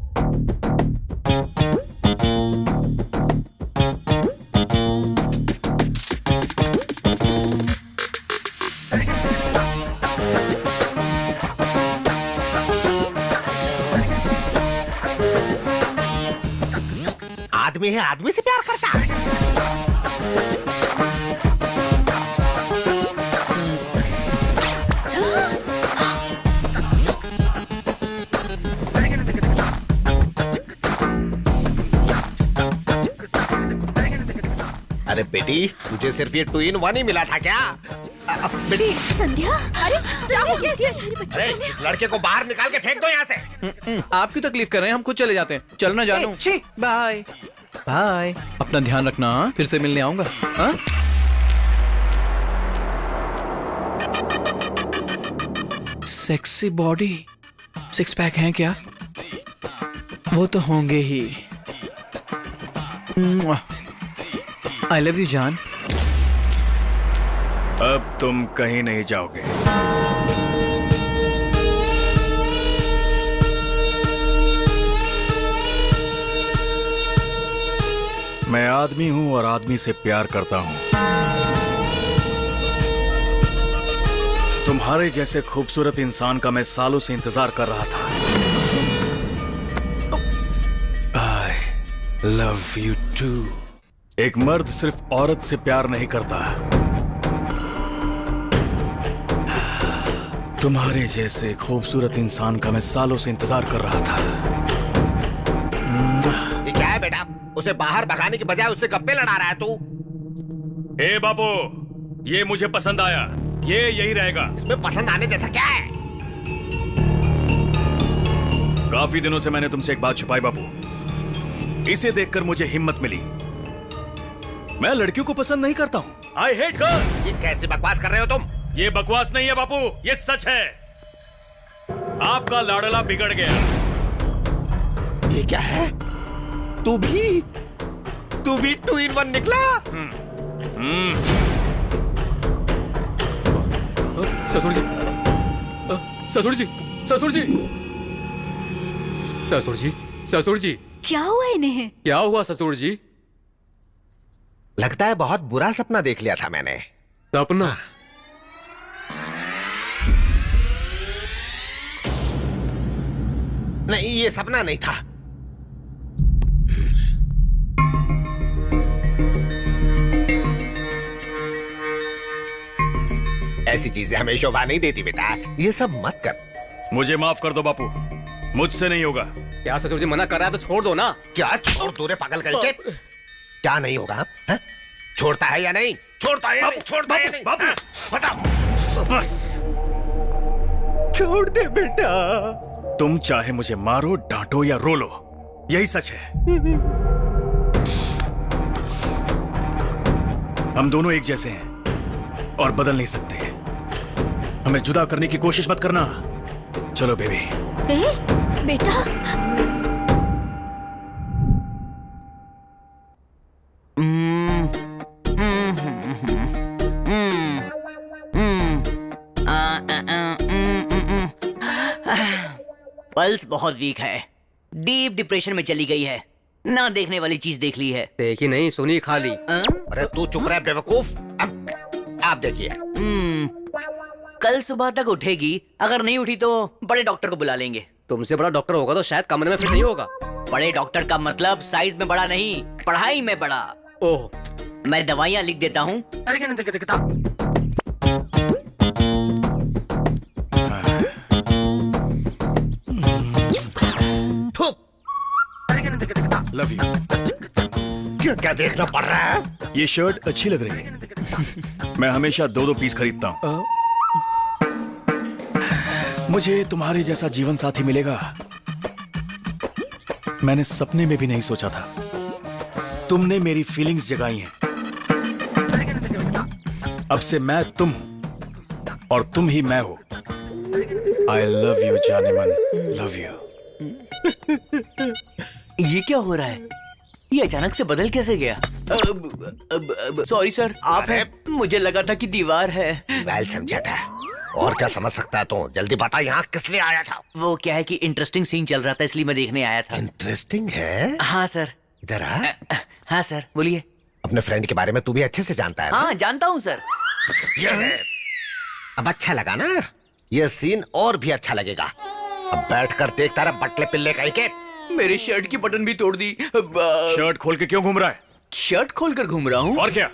आदमी है, आदमी से प्यार करता है। अरे बेटी, तुझे सिर्फ ये 2-in-1 ही मिला था क्या? बेटी संध्या, अरे अरे इस लड़के को बाहर निकाल के फेंक दो यहाँ से। आप क्यों तकलीफ कर रहे हैं? हम खुद चले जाते हैं। चलना जानू। Bye bye. अपना ध्यान रखना, हाँ? फिर से मिलने आऊंगा। हाँ? सेक्सी बॉडी, 6 पैक हैं क्या? वो तो होंगे ही। आई लव यू जान। अब तुम कहीं नहीं जाओगे। मैं आदमी हूं और आदमी से प्यार करता हूं। तुम्हारे जैसे खूबसूरत इंसान का मैं सालों से इंतजार कर रहा था। I love you too. एक मर्द सिर्फ औरत से प्यार नहीं करता, तुम्हारे जैसे खूबसूरत इंसान का मैं सालों से इंतजार कर रहा था। ये क्या है बेटा? उसे बाहर भगाने की बजाय उससे गप्पे लड़ा रहा है तू। ए बाबू, ये मुझे पसंद आया, ये यही रहेगा। इसमें पसंद आने जैसा क्या है? काफी दिनों से मैंने तुमसे एक बात छुपाई बाबू। इसे देखकर मुझे हिम्मत मिली। मैं लड़कियों को पसंद नहीं करता हूँ। I hate girls. ये कैसी बकवास कर रहे हो तुम? ये बकवास नहीं है बापू, ये सच है। आपका लाडला बिगड़ गया। ये क्या है? तू भी 2-in-1 निकला? ससुर जी, ससुर जी, ससुर जी, ससुर जी, ससुर जी। क्या हुआ इन्हें? क्या हुआ ससुर जी? लगता है बहुत बुरा सपना देख लिया था मैंने। सपना? नहीं, ये सपना नहीं था। ऐसी चीजें हमें शोभा नहीं देती बेटा, ये सब मत कर। मुझे माफ कर दो बापू, मुझसे नहीं होगा। क्या ससुर जी मना कर रहा है तो छोड़ दो ना। क्या छोड़ दो रे पागल करके? क्या नहीं होगा? हा? छोड़ता है या नहीं? छोड़ता है या नहीं? छोड़ता है या नहीं? बताओ। बस छोड़ दे बेटा, तुम चाहे मुझे मारो, डांटो या रो लो, यही सच है। हम दोनों एक जैसे हैं और बदल नहीं सकते। हमें जुदा करने की कोशिश मत करना। चलो बेबी। बेटा पल्स बहुत वीक है, डीप डिप्रेशन में चली गई है, ना देखने वाली चीज देख ली है। देखी नहीं सुनी खाली। अरे तू चुप रह बेवकूफ। अब आप देखिए। कल सुबह तक उठेगी, अगर नहीं उठी तो बड़े डॉक्टर को बुला लेंगे। तुमसे बड़ा डॉक्टर होगा तो शायद कमरे में फिट नहीं होगा। बड़े डॉक्टर का मतलब साइज में बड़ा नहीं, पढ़ाई में बड़ा। ओह, मैं दवाइयाँ लिख देता हूँ। Love you. क्या क्या देखना पड़ रहा है? ये शर्ट अच्छी लग रही है। मैं हमेशा 2-2 पीस खरीदता हूँ। मुझे तुम्हारे जैसा जीवन साथी मिलेगा, मैंने सपने में भी नहीं सोचा था। तुमने मेरी फीलिंग्स जगाई हैं। अब से मैं तुम हूं और तुम ही मैं हो। आई लव यू जाने मन, लव यू। ये क्या हो रहा है? ये अचानक से बदल कैसे गया? सॉरी सर, आप हैं? मुझे लगा था कि दीवार है। वेल समझा था। और क्या समझ सकता है तू? जल्दी बता, यहाँ किस लिए आया था? वो क्या है कि इंटरेस्टिंग सीन चल रहा था, इसलिए मैं देखने आया था। इंटरेस्टिंग है? हाँ सर। इधर आ। हाँ सर, बोलिए। अपने फ्रेंड के बारे में तू भी अच्छे से जानता है ना? हाँ जानता हूँ सर। ये है। अब अच्छा लगा ना? ये सीन और भी अच्छा लगेगा। अब बैठकर देखता रहा बटले पिल्ले कहीं के। मेरे शर्ट की बटन भी तोड़ दी। शर्ट खोल के क्यों घूम रहा है? शर्ट खोलकर घूम रहा हूँ। और क्या?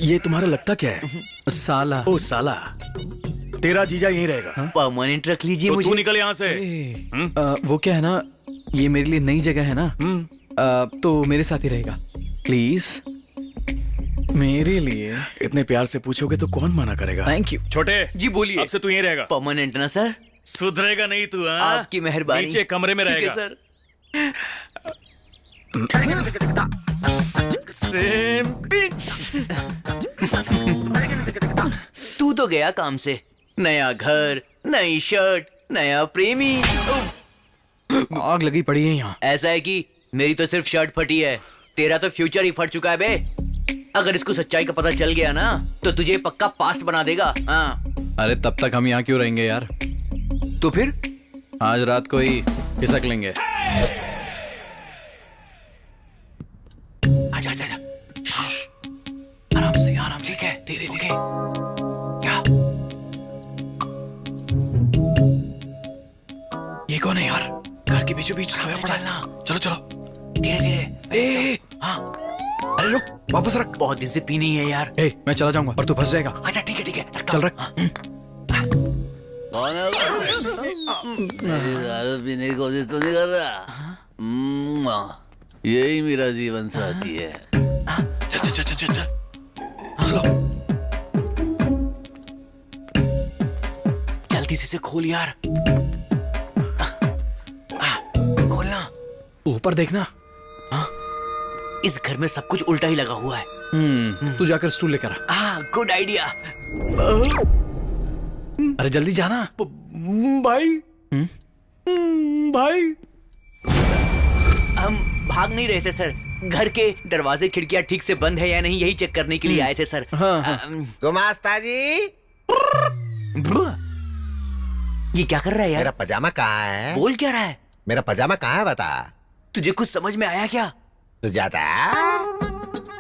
ये तुम्हारा लगता क्या है? साला। ओ साला, तेरा जीजा यहीं रहेगा। परमानेंट रख लीजिए तो मुझे। तू निकल यहाँ से। वो क्या है ना, ये मेरे लिए नई जगह है ना, तो मेरे साथ ही रहेगा प्लीज, मेरे लिए। इतने प्यार से पूछोगे तो कौन मना करेगा? Thank you. छोटे जी बोलिए। अब से तू यहीं रहेगा। परमानेंट ना सर? सुधरेगा नहीं तू? हाँ? आपकी मेहरबानी। नीचे कमरे में ठीक है रहेगा सर। Same pitch. तू तो गया काम से। नया घर, नई शर्ट, नया प्रेमी। आग लगी पड़ी है यहाँ। ऐसा है कि मेरी तो सिर्फ शर्ट फटी है, तेरा तो फ्यूचर ही फट चुका है बे। अगर इसको सच्चाई का पता चल गया ना तो तुझे पक्का पास्ट बना देगा। हाँ। अरे तब तक हम यहाँ क्यों रहेंगे यार? तो फिर आज रात को ही खिसक लेंगे। आजा आजा आजा। आराम से आराम से। ठीक है, धीरे धीरे। क्या? ये कौन है यार? घर के बीचों बीच सोया पड़ा है। चलना। चलो चलो। धीरे धीरे। हाँ। अरे रुक, वापस रख। बहुत दिन से पी नहीं है यार। मैं चला जाऊंगा और तू फंस जाएगा। अच्छा ठीक है चल रख। दारू पीने की कोशिश तो नहीं कर रहा? यही मेरा जीवन साथी है। चल चल चल चल चल। चलो। जल्दी से खोल यार। खोलना। ऊपर देखना। इस घर में सब कुछ उल्टा ही लगा हुआ है। तू जाकर स्टूल लेकर आ। Good idea. अरे जल्दी जाना। भाई। भाई। हम भाग नहीं रहे थे सर, घर के दरवाजे खिड़कियां ठीक से बंद है या नहीं यही चेक करने के लिए आए थे सर। गुमास्ता जी, ये क्या कर रहा है यार? मेरा पजामा कहाँ है? बोल क्या रहा है? मेरा पजामा कहाँ है बता। तुझे कुछ समझ में आया क्या? सुजाता।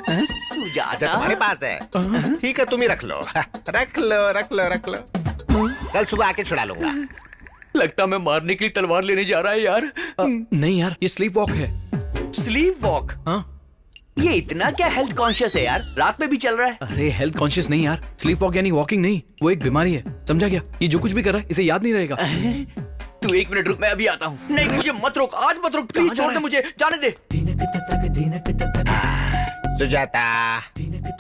सुजाता? अच्छा तुम्हारे पास है? ठीक है, तुम ही रख लो। रख लो रख लो रख लो, कल सुबह आके छुड़ा लूंगा। लगता मैं मारने के लिए तलवार लेने जा रहा है यार। नहीं यार, ये स्लीप वॉक है। Sleep walk? हाँ। ये इतना क्या हेल्थ कॉन्शियस है यार? रात में भी चल रहा है। अरे हेल्थ कॉन्शियस नहीं यार, स्लीप वॉक यानी वॉकिंग नहीं, वो एक बीमारी है, समझा क्या? ये जो कुछ भी कर रहा है इसे याद नहीं रहेगा। तू 1 मिनट रुक, मैं अभी आता हूँ। नहीं मुझे मत रोक, आज मत रोक, प्लीज छोड़ दे मुझे, जाने दे। सुजाता।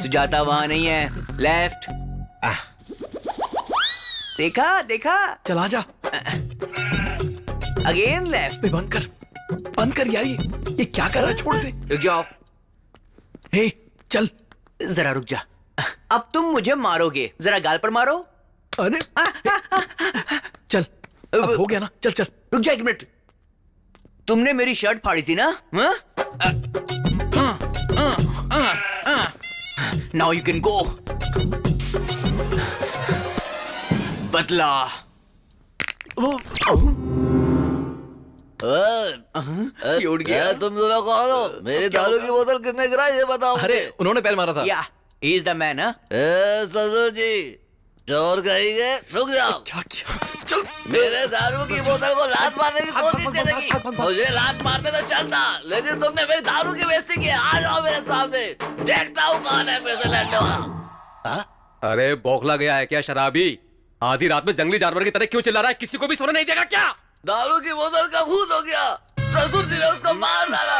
सुजाता वहाँ नहीं है, लेफ्ट। देखा देखा। चल आजा। Again left. बंद कर यार, ये क्या कर रहा है? छोड़ से। रुक जाओ। हे चल। जरा रुक जा। अब तुम मुझे मारोगे, जरा गाल पर मारो। अरे चल, अब हो गया ना, चल चल। रुक जा 1 मिनट। तुमने मेरी शर्ट फाड़ी थी ना? Now you can go. बदला। उठ गया। तुम दोनों कौन हो? मेरी दारू की बोतल किसने गिराई ये बताओ। अरे उन्होंने पैर मारा था। या ही इज द मैन। ससुर जी, चोर कहेंगे। रुक जाओ। क्या क्या? चल। मेरे दारू की बोतल को लात मारने की कोशिश करेगी। मुझे लात मारते तो चलता, लेकिन तुमने मेरी दारू की बेइज्जती की। आ जाओ मेरे सामने, देखता हूँ कौन है पैसे लैंडो। अरे बौखला गया है क्या शराबी? आधी रात में जंगली जानवर की तरह क्यों चिल्ला रहा है? किसी को भी सोने नहीं देगा क्या? दारू की बोतल का खून हो गया। ससुर जी ने उसको मार डाला।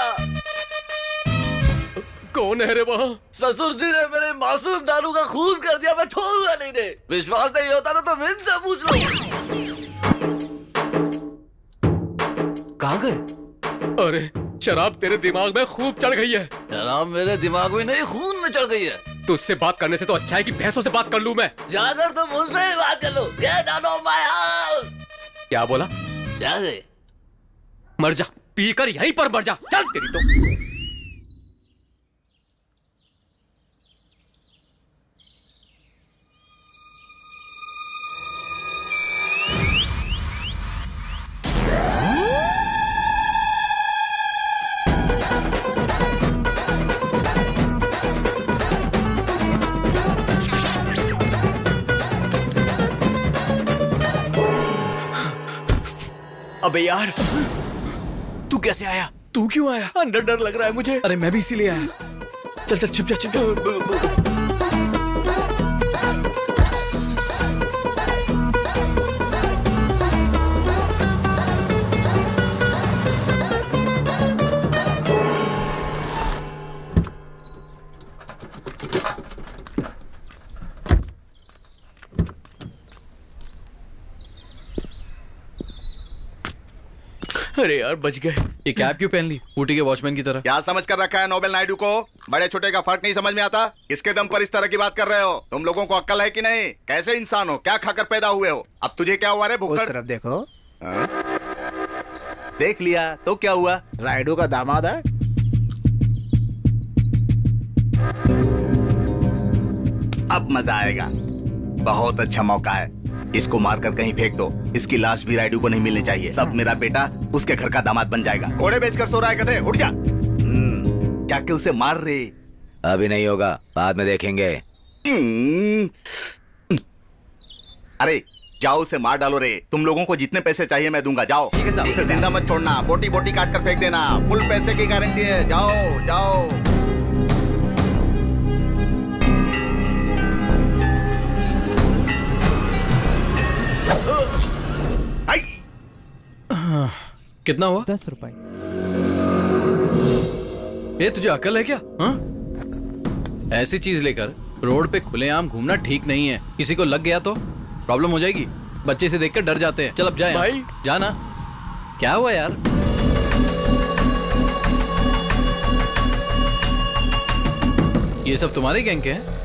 कौन है रे वहाँ? ससुर जी ने मेरे मासूम दारू का खून कर दिया। मैं छोड़ूंगा नहीं। ने विश्वास नहीं होता तो तुम इनसे पूछ लो। कहाँ गए? अरे शराब तेरे दिमाग में खूब चढ़ गई है। शराब मेरे दिमाग में नहीं, खून में चढ़ गई है। तुझसे बात करने से तो अच्छा है कि भैंसों से बात कर लूं मैं। जाकर तुम उनसे ही बात कर लो। Get out of my house। क्या बोला? जाके मर जा, पीकर यहीं पर मर जा। चल तेरी तो। अबे यार, तू कैसे आया? तू क्यों आया? अंदर डर लग रहा है मुझे। अरे मैं भी इसीलिए आया। चल चल, छिप जा छिप जा। अरे यार बच गए। ये कैप क्यों पहन ली ऊटी के वॉचमैन की तरह? क्या समझ कर रखा है नोबेल नायडू को? बड़े छोटे का फर्क नहीं समझ में आता? किसके दम पर इस तरह की बात कर रहे हो? तुम लोगों को अक्ल है कि नहीं? कैसे इंसान हो? क्या खाकर पैदा हुए हो? अब तुझे क्या हुआ रे उस भुक्कड़? तरफ देखो। देख लिया तो क्या हुआ? राइडू का दामाद है। अब मजा आएगा। बहुत अच्छा मौका है। इसको मारकर कहीं फेंक दो। इसकी लाश भी राइडू को नहीं मिलनी चाहिए। तब मेरा बेटा उसके घर का दामाद बन जाएगा। घोड़े बेचकर सो रहा है गधे, उठ जा। जाके उसे मार रे। अभी नहीं होगा, बाद में देखेंगे। अरे जाओ उसे मार डालो रे। तुम लोगों को जितने पैसे चाहिए मैं दूंगा। जाओ। ठीक है साहब। उसे जिंदा मत छोड़ना। बोटी बोटी काट कर फेंक देना। फुल पैसे की गारंटी है। जाओ जाओ। कितना हुआ? 10 रुपए। ये तुझे अकल है क्या? हाँ? ऐसी चीज लेकर रोड पे खुलेआम घूमना ठीक नहीं है। किसी को लग गया तो प्रॉब्लम हो जाएगी। बच्चे से देखकर डर जाते हैं। चल अब जाए भाई। जाना। क्या हुआ यार? ये सब तुम्हारे गैंग के हैं?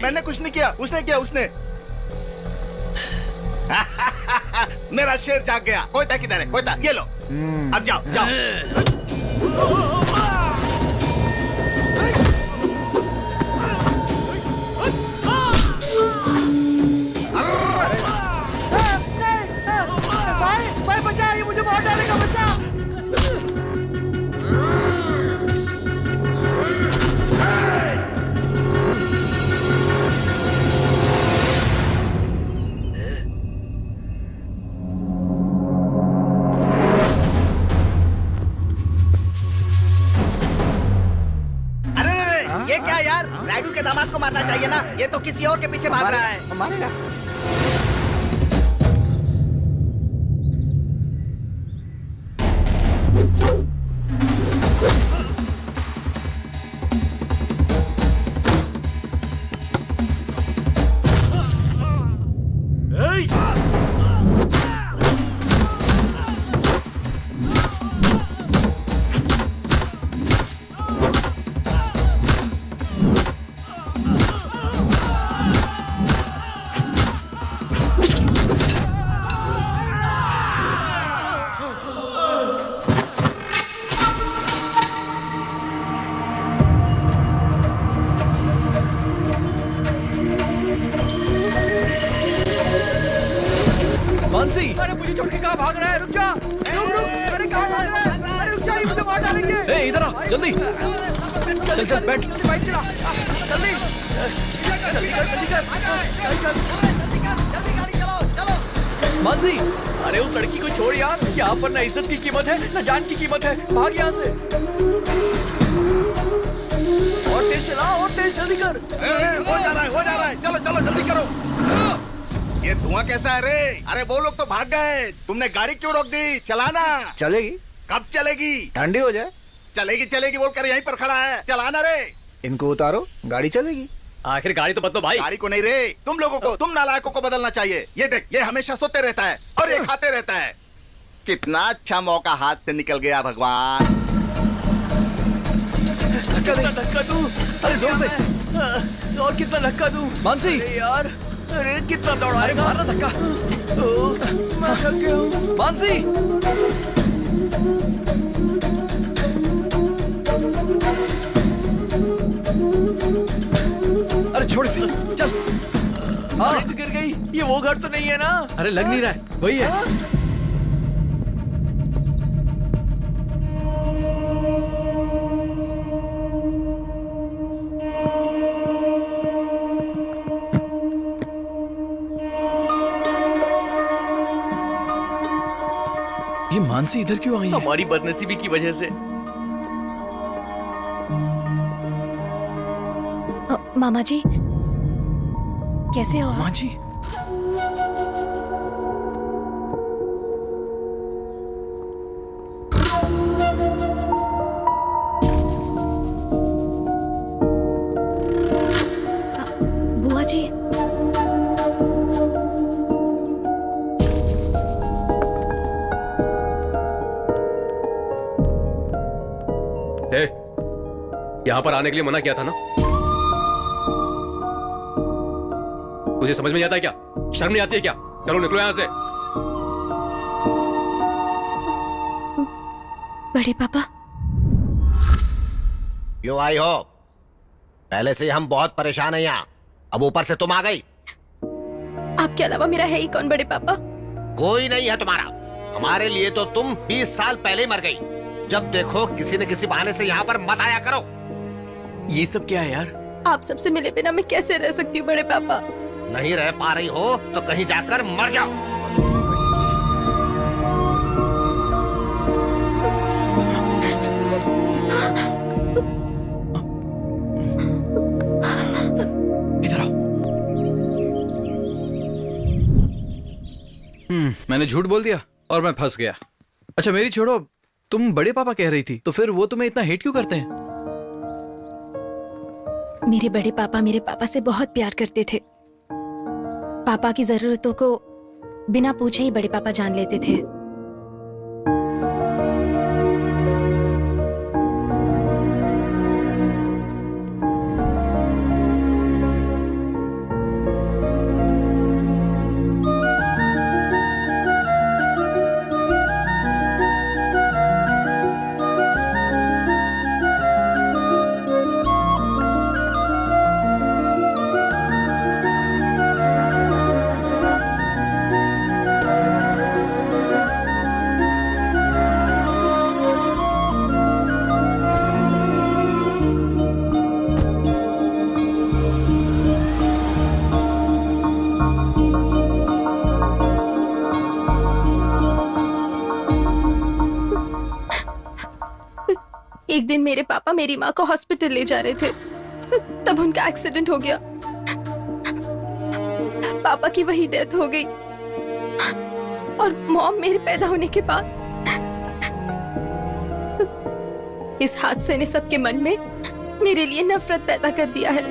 मैंने कुछ नहीं किया। उसने किया। उसने मेरा शेर जाग गया। कोयता किधर है? कोयता ये लो। अब जाओ जाओ। भाई बचा, ये मुझे मार डालेगा। बचा। ये क्या यार, राइडू के दामाद को मारना चाहिए ना, ये तो किसी और के पीछे भाग रहा है। मारेगा। मानसी, अरे मुझे छोड़ के कहाँ भाग रहा है? रुक जा, रुक, अरे कहाँ भाग रहा है? अरे रुक जा, ये मुझे मार डालेंगे। ए इधर आ, जल्दी चल चल बैठ। बाइक चला, जल्दी जल्दी कर, मानसी, अरे उस लड़की को छोड़ यार, यहाँ पर ना इज्जत की कीमत है ना जान की कीमत है, भाग यहाँ से। और तेज चला, और तेज, जल्दी कर। हो जा रहा है, चलो चलो जल्दी करो। ये धुआं कैसा है रे? अरे वो लोग तो भाग गए, तुमने गाड़ी क्यों रोक दी? चलाना। चलेगी, कब चलेगी? ठंडी हो जाए। चलेगी बोलकर यहीं पर खड़ा है, चलाना रे। इनको उतारो, गाड़ी चलेगी। आखिर गाड़ी तो बदलो भाई। गाड़ी को नहीं रे, तुम लोगों को, तुम नालायकों को बदलना चाहिए। ये देख, ये हमेशा सोते रहता है और ये खाते रहता है। कितना अच्छा मौका हाथ से निकल गया भगवान। धक्का दूं, अरे जोर से, और कितना धक्का दूं? मानसी, अरे यार, अरे कितना दौड़ाएगा? मारना धक्का। मैं थक गया हूँ। मानसी, अरे छोड़ इसे, चल। हाँ, तो गिर गई। ये वो घर तो नहीं है ना? अरे लग नहीं रहा है, वही है। ये मानसी इधर क्यों आई है? हमारी बदनसीबी की वजह से। मामा जी, कैसे हो? माँ जी, बुआ जी, यहाँ पर आने के लिए मना किया था ना? तुझे समझ में नहीं आता है क्या? शर्म नहीं आती है क्या? चलो निकलो यहाँ से। बड़े पापा, क्यों आई हो? पहले से ही हम बहुत परेशान हैं यहाँ, अब ऊपर से तुम आ गई। आपके अलावा मेरा है ही कौन बड़े पापा? कोई नहीं है तुम्हारा। हमारे लिए तो तुम 20 साल पहले मर गई। जब देखो किसी न किसी बहाने से यहाँ पर मत आया करो। ये सब क्या है यार? आप सबसे मिले बिना मैं कैसे रह सकती हूँ बड़े पापा? नहीं रह पा रही हो तो कहीं जाकर मर जाओ। इधर आओ। मैंने झूठ बोल दिया और मैं फंस गया। अच्छा मेरी छोड़ो, तुम बड़े पापा कह रही थी, तो फिर वो तुम्हें इतना हेट क्यों करते हैं? मेरे बड़े पापा मेरे पापा से बहुत प्यार करते थे। पापा की जरूरतों को बिना पूछे ही बड़े पापा जान लेते थे। एक दिन मेरे पापा मेरी माँ को हॉस्पिटल ले जा रहे थे। तब उनका एक्सीडेंट हो गया, पापा की वही डेथ हो गई और मॉम मेरे पैदा होने के बाद। इस हादसे ने सबके मन में मेरे लिए नफरत पैदा कर दिया है।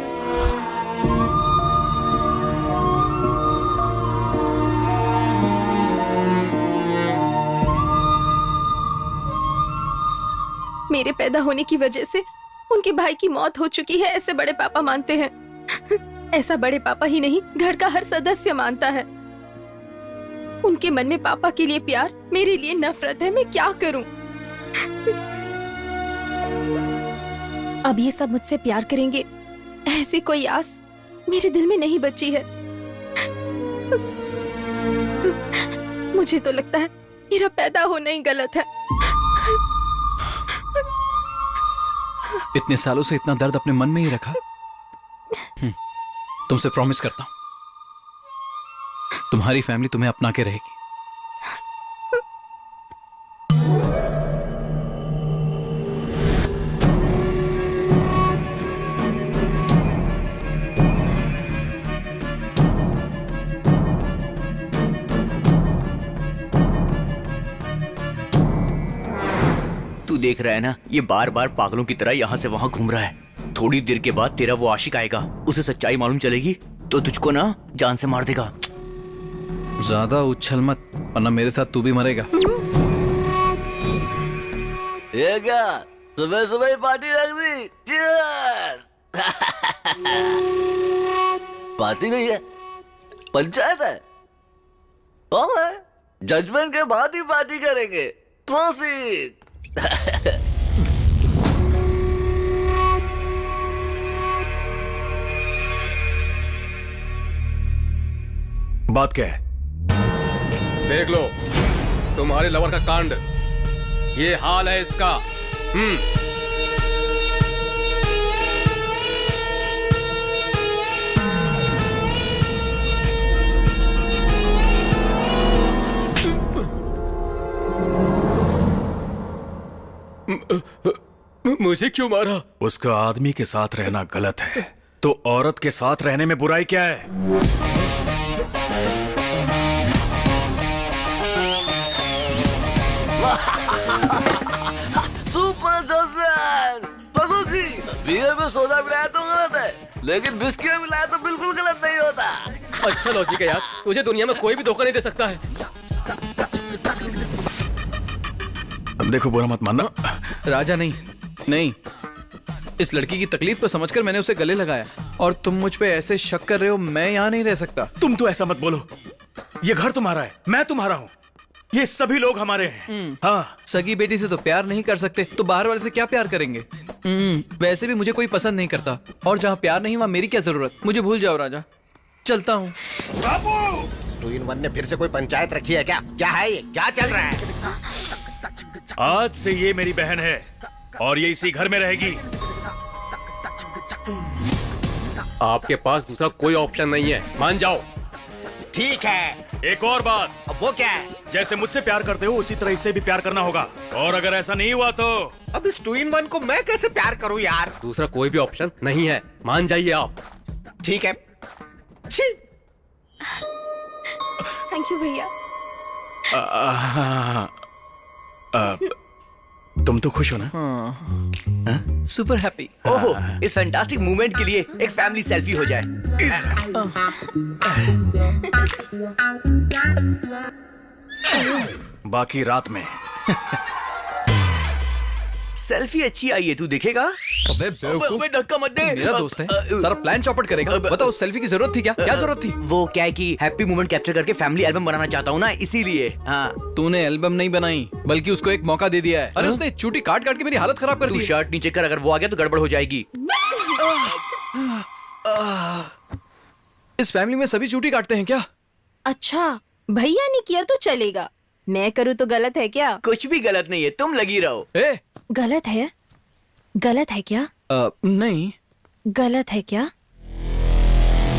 मेरे पैदा होने की वजह से उनके भाई की मौत हो चुकी है, ऐसे बड़े पापा मानते हैं। ऐसा बड़े पापा ही नहीं, घर का हर सदस्य मानता है। उनके मन में पापा के लिए प्यार, मेरे लिए नफरत है। मैं क्या करूं? अब ये सब मुझसे प्यार करेंगे, ऐसी कोई आस मेरे दिल में नहीं बची है। मुझे तो लगता है मेरा पैदा होना ही गलत है। इतने सालों से इतना दर्द अपने मन में ही रखा। तुमसे प्रॉमिस करता हूं, तुम्हारी फैमिली तुम्हें अपना के रहेगी। तू देख रहा है ना, ये बार बार पागलों की तरह यहाँ से वहाँ घूम रहा है। थोड़ी देर के बाद तेरा वो आशिक आएगा, उसे सच्चाई मालूम चलेगी तो तुझको ना जान से मार देगा। ज्यादा उछल मत, वरना मेरे साथ तू भी मरेगा। ये क्या सुबह सुबह ही पार्टी रख दी? Cheers! पार्टी नहीं है, पंचायत है। ओके, जजमेंट के बाद ही पार्टी करेंगे। प्रोसीड। बात क्या है? देख लो तुम्हारे लवर का कांड, ये हाल है इसका। मुझे क्यों मारा? उसका आदमी के साथ रहना गलत है, तो औरत के साथ रहने में बुराई क्या है? Super judgement. जी, बियर में सोडा मिलाया तो गलत है, लेकिन बिस्किट में मिलाया तो बिल्कुल गलत नहीं होता। अच्छा लॉजिक है यार, तुझे दुनिया में कोई भी धोखा नहीं दे सकता है। देखो बुरा मत मानना। राजा नहीं, नहीं, इस लड़की की तकलीफ को समझकर मैंने उसे गले लगाया, और तुम मुझ पे ऐसे शक कर रहे हो। मैं यहाँ नहीं रह सकता। तुम तो ऐसा मत बोलो, ये घर तुम्हारा है, मैं तुम्हारा हूँ, ये सभी लोग हमारे हैं। हाँ, सगी बेटी से तो प्यार नहीं कर सकते, तो बाहर वाले से क्या प्यार करेंगे? वैसे भी मुझे कोई पसंद नहीं करता, और जहाँ प्यार नहीं वहाँ मेरी क्या जरूरत? मुझे भूल जाओ राजा, चलता हूँ। 2-in-1 ने फिर से कोई पंचायत रखी है क्या? क्या है ये? क्या चल रहा है? आज से ये मेरी बहन है और ये इसी घर में रहेगी। आपके पास दूसरा कोई ऑप्शन नहीं है, मान जाओ। ठीक है। एक और बात। अब वो क्या है? जैसे मुझसे प्यार करते हो उसी तरह इससे भी प्यार करना होगा, और अगर ऐसा नहीं हुआ तो अब इस 2-in-1 को मैं कैसे प्यार करूं यार? दूसरा कोई भी ऑप्शन नहीं है, मान जाइए आप। ठीक है। थैंक यू भैया। तुम तो खुश हो ना? Super happy. ओहो, इस फैंटास्टिक मूवमेंट के लिए एक फैमिली सेल्फी हो जाए। बाकी रात में। सेल्फी अच्छी आई है, तू देखेगा? अबे बेवकूफ, अबे धक्का मत दे। मेरा दोस्त है, सारा प्लान चौपट करेगा। बताओ उस सेल्फी की जरूरत थी क्या? क्या जरूरत थी? वो क्या है कि हैप्पी मोमेंट कैप्चर करके फैमिली एल्बम बनाना चाहता हूँ ना, इसीलिए। हाँ, तूने एल्बम नहीं बनाई, बल्कि उसको एक मौका दे दिया है। अरे उसने चूटी काट काट के मेरी हालत खराब कर दी। तू शर्ट नीचे कर, अगर वो आ गया तो गड़बड़ हो जाएगी। इस फैमिली में सभी चूटी काटते हैं क्या? अच्छा, भैया ने किया तो चलेगा, मैं करूँ तो गलत है क्या? कुछ भी गलत नहीं है, तुम लगी रहो। ए, गलत है? गलत है क्या? नहीं। गलत है क्या?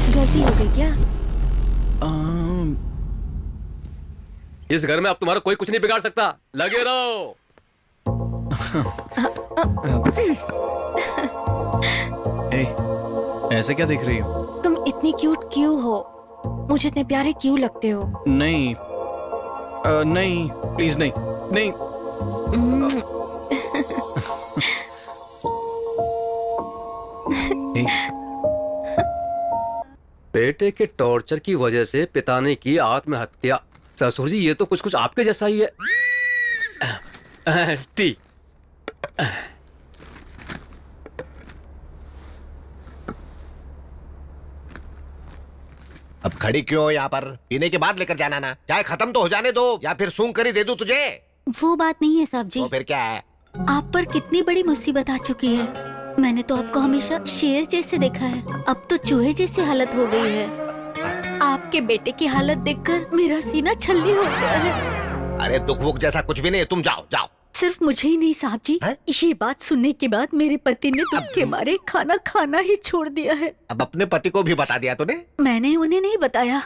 गलती हो गई क्या? इस घर में अब तुम्हारा कोई कुछ नहीं बिगाड़ सकता, लगे रहो। ऐसे क्या देख रही हो? तुम इतनी क्यूट क्यों हो? मुझे इतने प्यारे क्यों लगते हो? नहीं नहीं प्लीज नहीं नहीं। बेटे के टॉर्चर की वजह से पिता ने की आत्महत्या। ससुर जी ये तो कुछ कुछ आपके जैसा ही है। टी। अब खड़ी क्यों हो यहाँ पर? पीने के बाद लेकर जाना ना। चाय खत्म तो हो जाने दो, या फिर सूंघ कर ही दे दूं तुझे। वो बात नहीं है साहब जी। तो फिर क्या है? आप पर कितनी बड़ी मुसीबत आ चुकी है। मैंने तो आपको हमेशा शेर जैसे देखा है, अब तो चूहे जैसी हालत हो गई है। आपके बेटे की हालत देखकर मेरा सीना छल्ली हो गया है। अरे दुख वुख जैसा कुछ भी नहीं, तुम जाओ जाओ। सिर्फ मुझे ही नहीं साहब जी, ये बात सुनने के बाद मेरे पति ने दुख के मारे खाना खाना ही छोड़ दिया है। अब अपने पति को भी बता दिया तूने? मैंने उन्हें नहीं बताया,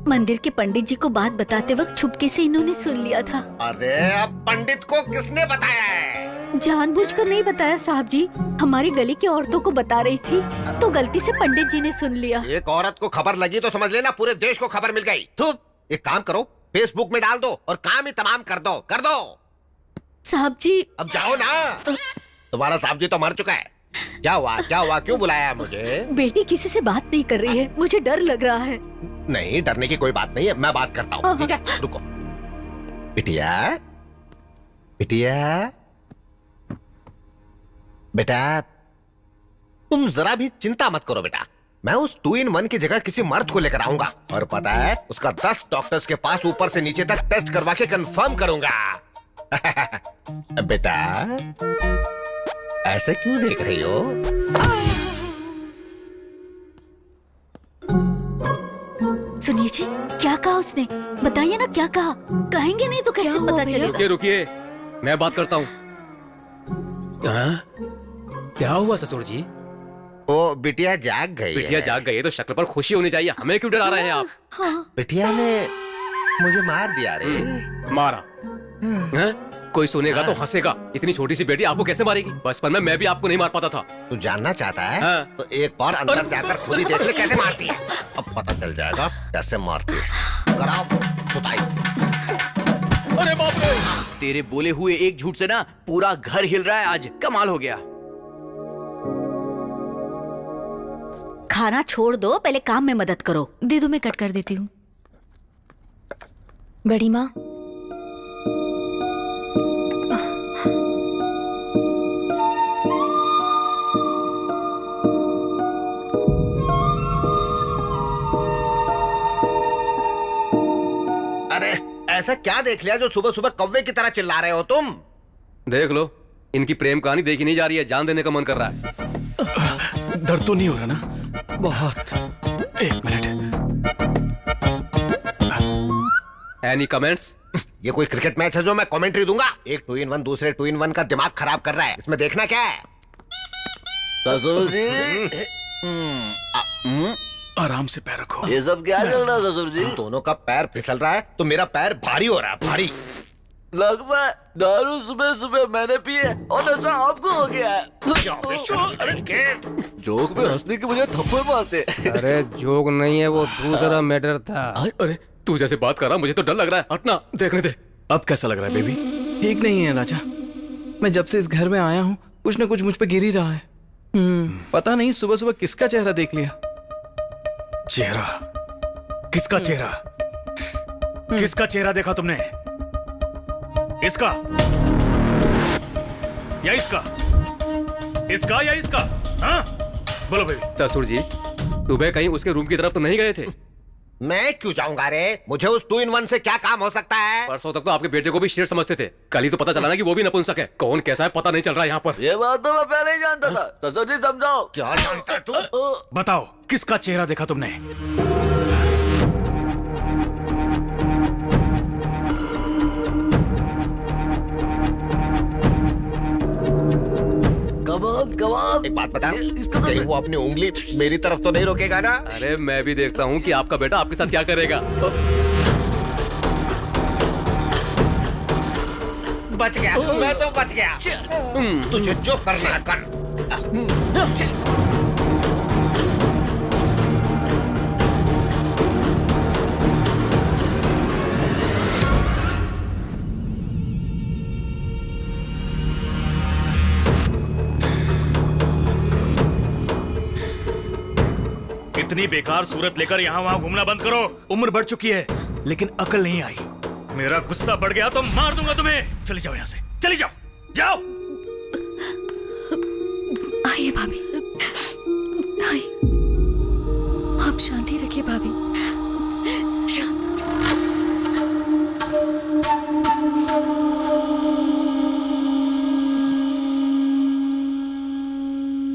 मंदिर के पंडित जी को बात बताते वक्त छुपके से इन्होंने सुन लिया था। अरे अब पंडित को किसने बताया है? जानबूझकर नहीं बताया साहब जी, हमारी गली की औरतों को बता रही थी तो गलती से पंडित जी ने सुन लिया। एक औरत को खबर लगी तो समझ लेना पूरे देश को खबर मिल गई। एक काम करो, फेसबुक में डाल दो और काम ही तमाम कर दो साहब जी। अब जाओ ना। तुम्हारा साहब जी तो मर चुका है। क्या हुआ क्यों बुलाया है मुझे? बेटी किसी से बात नहीं कर रही है, मुझे डर लग रहा है। नहीं डरने की कोई बात नहीं है, मैं बात करता हूँ। ठीक है रुको। बिटिया बेटा तुम जरा भी चिंता मत करो बेटा, मैं उस 2-in-1 की जगह किसी मर्द को लेकर आऊंगा और पता है उसका 10 डॉक्टर्स के पास ऊपर से नीचे तक टेस्ट करवा के कंफर्म करूंगा। बेटा ऐसे क्यों देख रही हो? सुनिए जी, क्या कहा उसने? बताइए ना क्या कहा। कहेंगे नहीं तो कैसे पता चलेगा? रुकिए मैं बात करता हूँ। क्या हुआ ससुर जी? वो बिटिया जाग गई। बिटिया जाग गई है तो शक्ल पर खुशी होनी चाहिए, हमें क्यों डरा रहे हैं आप? बिटिया ने मुझे मार दिया रे। मारा? कोई सुनेगा तो हंसेगा। इतनी छोटी सी बेटी आपको कैसे मारेगी? बचपन में मैं भी आपको नहीं मार पाता था। तू जानना चाहता है? तो एक बार अंदर जाकर खुद ही देख ले कैसे मारती है। अब पता चल जाएगा कैसे मारती है। कराओ सुताई। अरे बाप रे! तेरे बोले हुए एक झूठ से ना पूरा घर हिल रहा है आज। कमाल हो गया। खाना छोड़ दो, पहले काम में मदद करो। दे दो, मैं कट कर देती हूँ। बड़ी माँ ऐसा क्या देख लिया जो सुबह सुबह कौवे की तरह चिल्ला रहे हो तुम? देख लो, इनकी प्रेम कहानी देखी नहीं जा रही है, जान देने का मन कर रहा है। दर्द तो नहीं हो रहा ना? बहुत। एक मिनट। Any comments? ये कोई क्रिकेट मैच है जो मैं कमेंट्री दूंगा? एक 2-in-1 दूसरे 2-in-1 का दिमाग खराब कर रहा है, इसमें देखना क्या है? ससुर जी आराम से पैर रखो। ये सब क्या चल रहा है ससुर जी? दोनों का पैर फिसल रहा है तो मेरा पैर भारी हो रहा है, भारी। लगता है दारू सुबह सुबह मैंने पी है और नशा आपको हो गया है। जोक में हंसने की मुझे थप्पड़ मारते। अरे जोक नहीं है, वो दूसरा मैटर था। अरे तू जैसे बात कर रहा, मुझे तो डर लग रहा है। हटना, देखने दे। अब कैसा लग रहा है बेबी? ठीक नहीं है राजा, मैं जब से इस घर में आया हूँ कुछ न कुछ मुझ पे गिर ही रहा है। पता नहीं सुबह सुबह किसका चेहरा देख लिया। चेहरा? किसका चेहरा? किसका चेहरा देखा तुमने? इसका या इसका? इसका या इसका? हाँ बोलो बेबी। ससुर जी सुबह कहीं उसके रूम की तरफ तो नहीं गए थे? मैं क्यों जाऊंगा रे? मुझे उस 2-in-1 से क्या काम हो सकता है? परसों तक तो आपके बेटे को भी शेर समझते थे, कल ही तो पता चला ना कि वो भी नपुंसक है। कौन कैसा है पता नहीं चल रहा है यहाँ पर। ये बात तो मैं पहले ही जानता था। ससुर जी समझाओ। क्या जानता है तू? बताओ किसका चेहरा देखा तुमने? कमाल। एक बात बता, कहीं वो अपनी उंगली मेरी तरफ तो नहीं रोकेगा ना? अरे मैं भी देखता हूँ कि आपका बेटा आपके साथ क्या करेगा। बच गया, मैं तो बच गया। तुझे जो करना है कर। इतनी बेकार सूरत लेकर यहाँ वहाँ घूमना बंद करो। उम्र बढ़ चुकी है लेकिन अकल नहीं आई। मेरा गुस्सा बढ़ गया तो मार दूंगा तुम्हें। चली जाओ यहाँ से, चली जाओ, जाओ। आइए भाभी, आइए। आप शांति रखिए भाभी, शांत।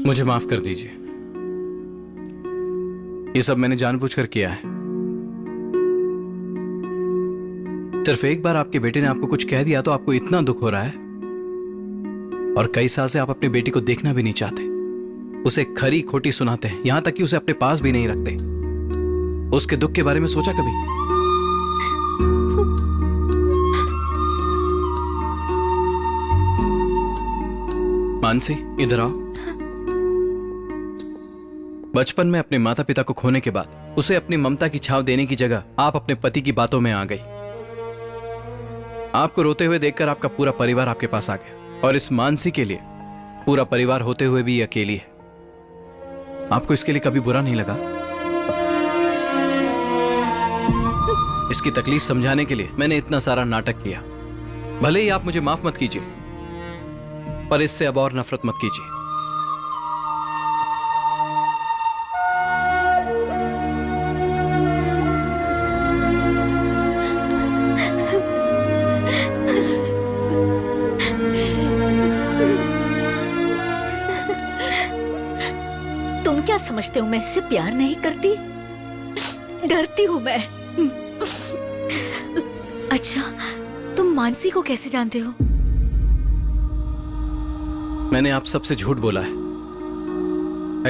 मुझे माफ कर दीजिए, ये सब मैंने जानबूझकर किया है। सिर्फ एक बार आपके बेटे ने आपको कुछ कह दिया तो आपको इतना दुख हो रहा है, और कई साल से आप अपनी बेटी को देखना भी नहीं चाहते। उसे खरी खोटी सुनाते हैं, यहां तक कि उसे अपने पास भी नहीं रखते। उसके दुख के बारे में सोचा कभी? मानसी, इधर आओ। बचपन में अपने माता पिता को खोने के बाद उसे अपनी ममता की छाव देने की जगह आप अपने पति की बातों में आ गई। आपको रोते हुए देखकर आपका पूरा परिवार आपके पास आ गया, और इस मानसी के लिए पूरा परिवार होते हुए भी अकेली है। आपको इसके लिए कभी बुरा नहीं लगा? इसकी तकलीफ समझाने के लिए मैंने इतना सारा नाटक किया। भले ही आप मुझे माफ मत कीजिए, पर इससे अब और नफरत मत कीजिए। तुम क्या समझते हो मैं इससे प्यार नहीं करती? डरती हूँ मैं। अच्छा, तुम मानसी को कैसे जानते हो? मैंने आप सबसे झूठ बोला है।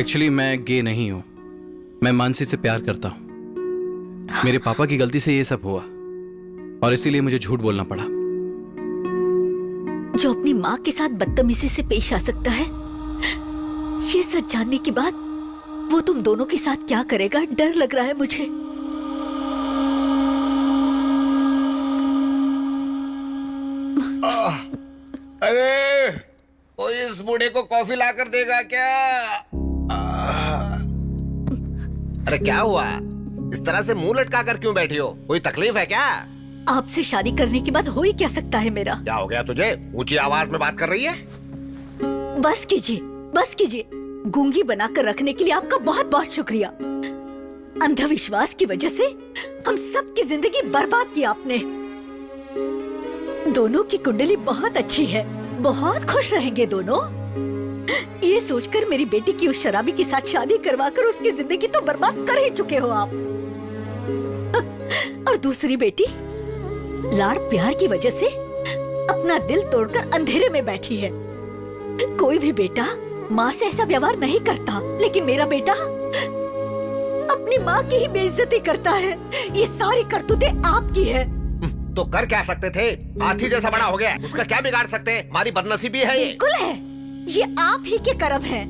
एक्चुअली मैं गे नहीं हूं, मैं मानसी से प्यार करता हूं। मेरे पापा की गलती से ये सब हुआ, और इसीलिए मुझे झूठ बोलना पड़ा। जो अपनी माँ के साथ बदतमीजी से पेश आ सकता है, ये सच जानने के बाद वो तुम दोनों के साथ क्या करेगा, डर लग रहा है मुझे। अरे कोई इस बूढ़े को कॉफी लाकर देगा क्या? अरे क्या हुआ? इस तरह से मुंह लटका कर क्यों बैठी हो? कोई तकलीफ है क्या? आपसे शादी करने के बाद हो ही क्या सकता है मेरा? क्या हो गया तुझे? ऊंची आवाज में बात कर रही है। बस कीजिए, बस कीजिए। गूंगी बनाकर रखने के लिए आपका बहुत बहुत शुक्रिया। अंधविश्वास की वजह से हम सबकी जिंदगी बर्बाद की आपने। दोनों की कुंडली बहुत अच्छी है, बहुत खुश रहेंगे दोनों। ये सोचकर मेरी बेटी की उस शराबी के साथ शादी करवाकर उसकी जिंदगी तो बर्बाद कर ही चुके हो आप। और दूसरी बेटी लाड़ प्यार की वजह से अपना दिल तोड़कर अंधेरे में बैठी है। कोई भी बेटा माँ से ऐसा व्यवहार नहीं करता, लेकिन मेरा बेटा अपनी माँ की ही बेइज्जती करता है। ये सारी करतूतें आपकी है। तो कर क्या सकते थे? हाथी जैसा बड़ा हो गया, उसका क्या बिगाड़ सकते? हमारी बदनसीबी है ये। बिल्कुल है, ये आप ही के कर्म है।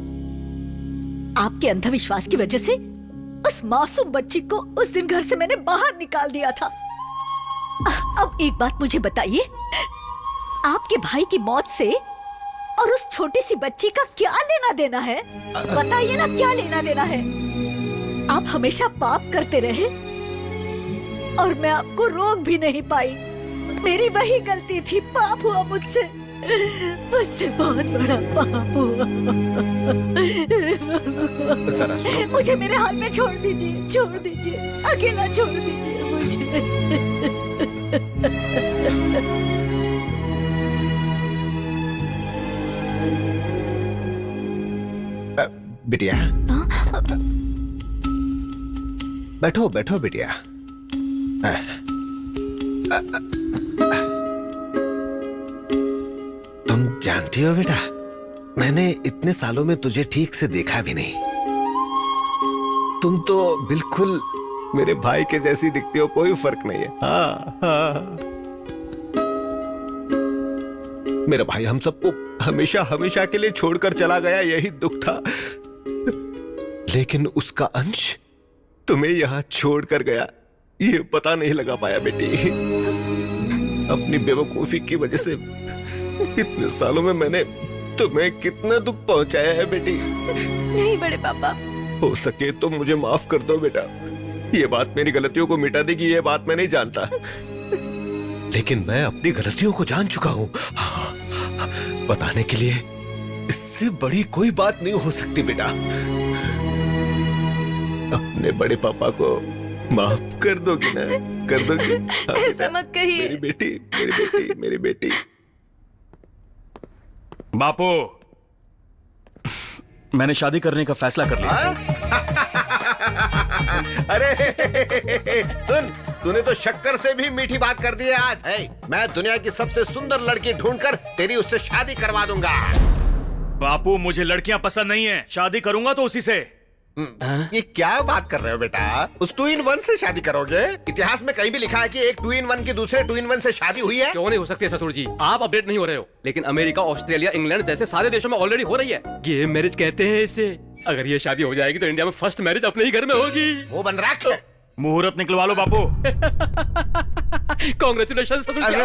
आपके अंधविश्वास की वजह से उस मासूम बच्ची को उस दिन घर से मैंने बाहर निकाल दिया था। अब एक बात मुझे बताइए, आपके भाई की मौत से और उस छोटी सी बच्ची का क्या लेना देना है? बताइए ना, क्या लेना देना है? आप हमेशा पाप करते रहे और मैं आपको रोक भी नहीं पाई। मेरी वही गलती थी, पाप हुआ मुझसे, मुझसे बहुत बड़ा पाप हुआ। मुझे मेरे हाथ में छोड़ दीजिए, छोड़ दीजिए, अकेला छोड़ दीजिए मुझे। बिटिया, बैठो बैठो बिटिया। तुम जानती हो बेटा, मैंने इतने सालों में तुझे ठीक से देखा भी नहीं। तुम तो बिल्कुल मेरे भाई के जैसी दिखती हो, कोई फर्क नहीं है। हाँ, हाँ। मेरा भाई हम सबको हमेशा हमेशा के लिए छोड़कर चला गया, यही दुख था। लेकिन उसका अंश तुम्हें यहाँ छोड़कर गया, ये पता नहीं लगा पाया बेटी। अपनी बेवकूफी की वजह से इतने सालों में मैंने तुम्हें कितना दुख पहुंचाया है बेटी। नहीं बड़े पापा, हो सके तो मुझे माफ कर दो बेटा। ये बात मेरी गलतियों को मिटा देगी, ये बात मैं नहीं जानता, लेकिन मैं अपनी गलतियों को जान चुका हूं। बताने के लिए इससे बड़ी कोई बात नहीं हो सकती बेटा। अपने बड़े पापा को माफ कर दोगी ना? कर दोगी? ऐसा मत कहिए। मेरी बेटी, मेरी बेटी, मेरी बेटी। बापू, मैंने शादी करने का फैसला कर लिया। अरे सुन, तूने तो शक्कर से भी मीठी बात कर दी है आज। मैं दुनिया की सबसे सुंदर लड़की ढूंढकर तेरी उससे शादी करवा दूंगा। बापू, मुझे लड़कियां पसंद नहीं है, शादी करूंगा तो उसी से। ये क्या बात कर रहे हो बेटा? उस 2-in-1 से शादी करोगे? इतिहास में कहीं भी लिखा है कि एक 2-in-1 की दूसरे 2-in-1 से शादी हुई है? क्यों नहीं हो सकती ससुर जी? आप अपडेट नहीं हो रहे हो, लेकिन अमेरिका, ऑस्ट्रेलिया, इंग्लैंड जैसे सारे देशों में ऑलरेडी हो रही है। गेम मैरिज कहते हैं इसे। अगर ये शादी हो जाएगी तो इंडिया में फर्स्ट मैरिज अपने ही घर में होगी। वो बन रख। मुहूर्त निकलवा लो बापू। कांग्रेचुलेशन ससुर जी,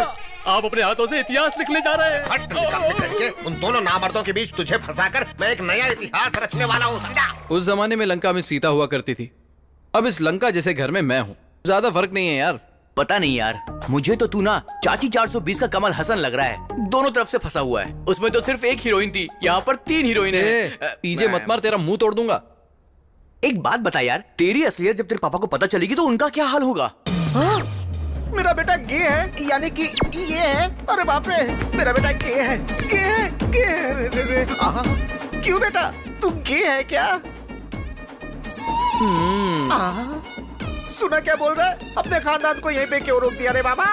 आप अपने हाथों से इतिहास लिखने जा रहे हैं। हट निकालने करके उन दोनों नामर्दों के बीच तुझे फंसाकर मैं एक नया इतिहास रचने वाला हूँ, समझा? उस जमाने में लंका में सीता हुआ करती थी, अब इस लंका जैसे घर में मैं हूँ। ज्यादा फर्क नहीं है यार। पता नहीं यार, मुझे तो तू ना चाची 420 का कमल हसन लग रहा है। दोनों तरफ से फंसा हुआ है। उसमें तो सिर्फ एक हीरोइन थी, यहाँ पर 3 हीरोइन है। पीजे मत मार, तेरा मुंह तोड़ दूंगा। एक बात बता यार, तेरी असलियत जब तेरे पापा को पता चलेगी तो उनका क्या हाल होगा? मेरा बेटा गे है, यानी कि ये है। अरे बाप रे, मेरा बेटा गे है, गे है, गे है। रे। क्यों बेटा, तू गे है क्या? सुना क्या बोल रहा है? अपने खानदान को यहीं पे क्यों रोक दिया रे बाबा?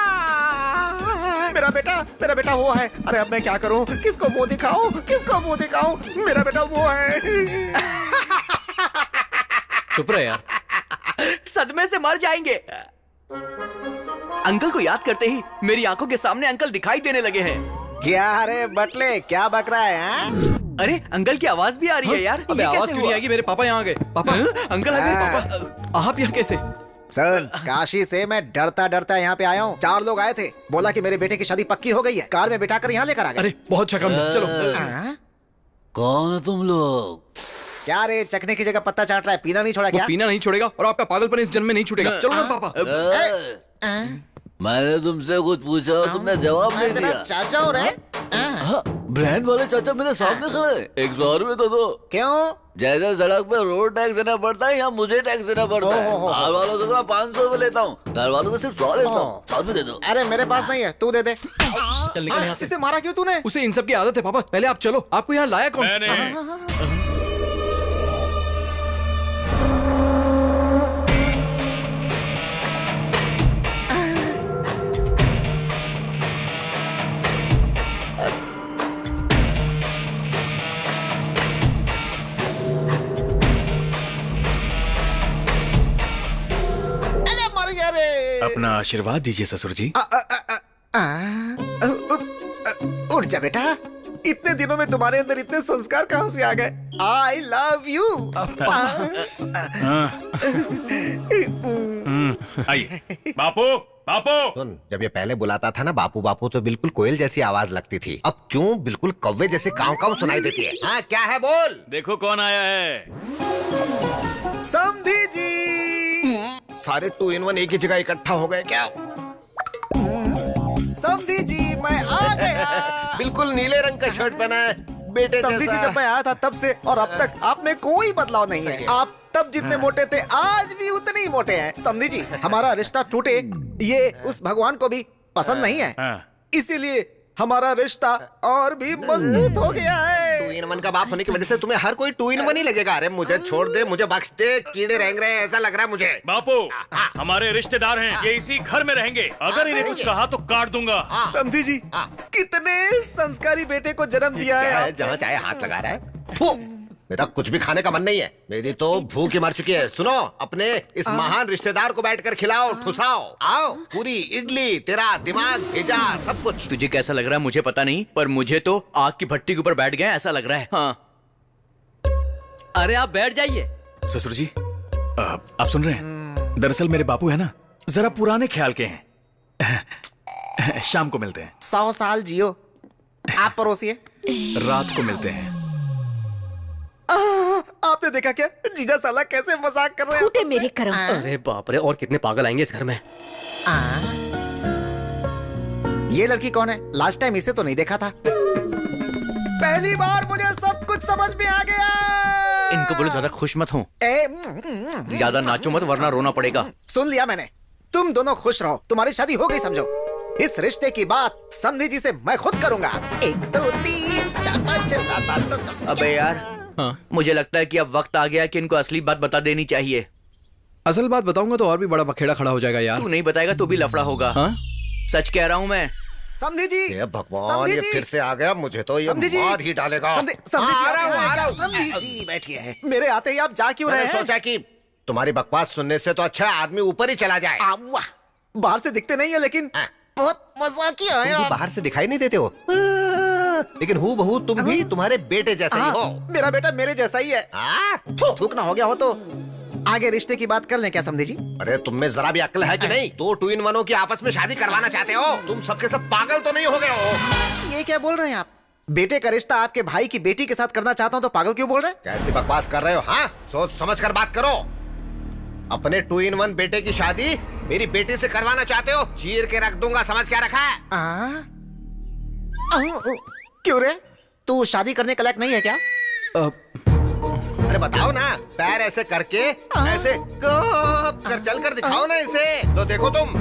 मेरा बेटा वो है। अरे अब मैं क्या करूं? किसको मुंह दिखाऊं? किसको मुंह दिखाऊं? मेरा बेटा वो है। चुप रहे यार। सदमे से मर जाएंगे। अंकल को याद करते ही मेरी आंखों के सामने अंकल दिखाई देने लगे हैं। क्या रे बटले, क्या बक रहा है? अरे अंकल की आवाज भी आ रही है यार। अबे आवाज क्यों नहीं आएगी? मेरे पापा यहाँ आ गए। पापा, अंकल आ गए। पापा, आप यहाँ कैसे? सर, काशी से मैं डरता डरता यहाँ पे आया हूँ। 4 लोग आए थे, बोला कि मेरे बेटे की शादी पक्की हो गई है। कार में बिठाकर यहाँ लेकर आ गए। अरे बहुत अच्छा काम है, चलो। कौन है तुम लोग? क्या रे, चखने की जगह पत्ता चाट रहा है? पीना नहीं छोड़ा वो क्या? पीना नहीं छोड़ेगा और आपका पागलपन इस जन्म में नहीं छूटेगा। चलो ना पापा। मैंने तुमसे कुछ पूछा, तुमने जवाब नहीं तेरा दिया। चाचा हो रहे? ब्रांड वाले चाचा मेरे सामने खड़े। 100 रुपए तो दो। क्यों? जैसे सड़क पे रोड टैक्स देना पड़ता है, यहाँ मुझे टैक्स देना पड़ता है। कार वालों से तो मैं 500 रुपए लेता हूँ, घर वालों से सिर्फ 100 लेता हूँ। 100 रुपए दे दो। अरे मेरे पास नहीं है, तू दे दे। चल निकल यहाँ से। इसे मारा क्यों तूने? उसे इन सब की आदत है पापा। पहले आप चलो, आपको यहाँ लाया कौन? मैंने। अपना आशीर्वाद दीजिए ससुर जी। उठ जा बेटा, इतने दिनों में तुम्हारे अंदर इतने संस्कार कहाँ से आ गए? आई लव यू। आइए बापू, बापू। सुन, जब ये पहले बुलाता था ना बापू बापू, तो बिल्कुल कोयल जैसी आवाज लगती थी। अब क्यों बिल्कुल कौवे जैसे काव काव सुनाई देती है? हाँ, क्या है बोल? देखो कौन आया है। समधी जी। सारे 2-in-1 एक ही जगह इकट्ठा हो गए क्या? समधी जी, मैं आ गया। बिल्कुल नीले रंग का शर्ट पहना है बेटे समधी जी, जैसा। जब मैं आया था तब से और अब तक आप में कोई बदलाव नहीं है। आप तब जितने मोटे थे, आज भी उतने ही मोटे हैं। समधी जी, हमारा रिश्ता टूटे ये उस भगवान को भी पसंद नहीं है, इसीलिए हमारा रिश्ता और भी मजबूत हो गया है। 2-in-1 का बाप होने की वजह से तुम्हें हर कोई 2-in-1 ही लगेगा। अरे मुझे छोड़ दे, मुझे बख्श दे, कीड़े रेंग रहे हैं ऐसा लग रहा है मुझे। बापू, हमारे रिश्तेदार हैं, ये इसी घर में रहेंगे। अगर इन्हें कुछ कहा तो काट दूंगा। समधी जी, कितने संस्कारी बेटे को जन्म दिया है। जहाँ चाहे हाथ लगा रहा है। मेरा कुछ भी खाने का मन नहीं है, मेरी तो भूख ही मर चुकी है। सुनो, अपने इस महान रिश्तेदार को बैठकर खिलाओ, ठुसाओ। आओ, पूरी इडली, तेरा दिमाग भेजा, सब कुछ। तुझे कैसा लग रहा है मुझे पता नहीं, पर मुझे तो आग की भट्टी के ऊपर बैठ गए ऐसा लग रहा है। हाँ। अरे आप बैठ जाइए। ससुर जी, आप सुन रहे हैं? दरअसल मेरे बापू है ना, जरा पुराने ख्याल के हैं। शाम को मिलते हैं। 100 साल जियो। आप परोसिए। रात को मिलते हैं। आप आपने देखा क्या जीजा साला कैसे मजाक कर रहे हैं? फूटे मेरे कर्म। अरे बाप रे, और कितने पागल आएंगे इस घर में। ये लड़की कौन है? लास्ट टाइम इसे तो नहीं देखा था। पहली बार मुझे सब कुछ समझ में आ गया। इनको बोलो ज्यादा खुश मत हो, ज्यादा नाचो मत वरना रोना पड़ेगा। सुन लिया मैंने, तुम दोनों खुश रहो, तुम्हारी शादी हो गई समझो। इस रिश्ते की बात समधी जी से मैं खुद करूंगा। 1 2 3 4 5 6 7 8 9 10। अबे यार, मुझे लगता है कि अब वक्त आ गया कि इनको असली बात बता देनी चाहिए। असल बात बताऊंगा तो और भी बड़ा बखेड़ा खड़ा हो जाएगा यार। तू नहीं बताएगा तो भी लफड़ा होगा। सच कह रहा हूँ मैं। समधी जी, ये भगवान, ये फिर से आ गया, मुझे तो ये समधी जी, मार ही डालेगा। समधी जी बैठिए हैं। मेरे आते ही आप जा क्यों रहे मैंने हैं? सोचा कि तुम्हारी बकवास सुनने से तो अच्छा आदमी ऊपर ही चला जाए। वाह, बाहर से दिखते नहीं है लेकिन बहुत मजाकिया है तुम भी आप। बाहर से दिखाई नहीं देते हो, लेकिन हूँ बहू तुम भी तुम्हारे बेटे जैसे ही हो। मेरा बेटा मेरे जैसा ही है। थूकना हो गया हो तो आगे रिश्ते की बात कर लें क्या समधी जी? अरे तुम में जरा भी अक्ल है कि नहीं? 2 2 in 1 की आपस में शादी करवाना चाहते हो? तुम सबके सब पागल तो नहीं हो गए हो? ये क्या बोल रहे हैं आप? बेटे का रिश्ता आपके भाई की बेटी के साथ करना चाहता हूँ तो पागल क्यों बोल रहे हैं? कैसी बकवास कर रहे हो? हाँ, सोच समझ कर बात करो। अपने 2 in 1 बेटे की शादी मेरी बेटी से करवाना चाहते हो? चीर के रख दूंगा, समझ क्या रखा है? क्यों रे, तू शादी करने के लायक नहीं है क्या? अरे बताओ ना, पैर ऐसे करके ऐसे कर चल कर दिखाओ ना इसे, तो देखो तुम।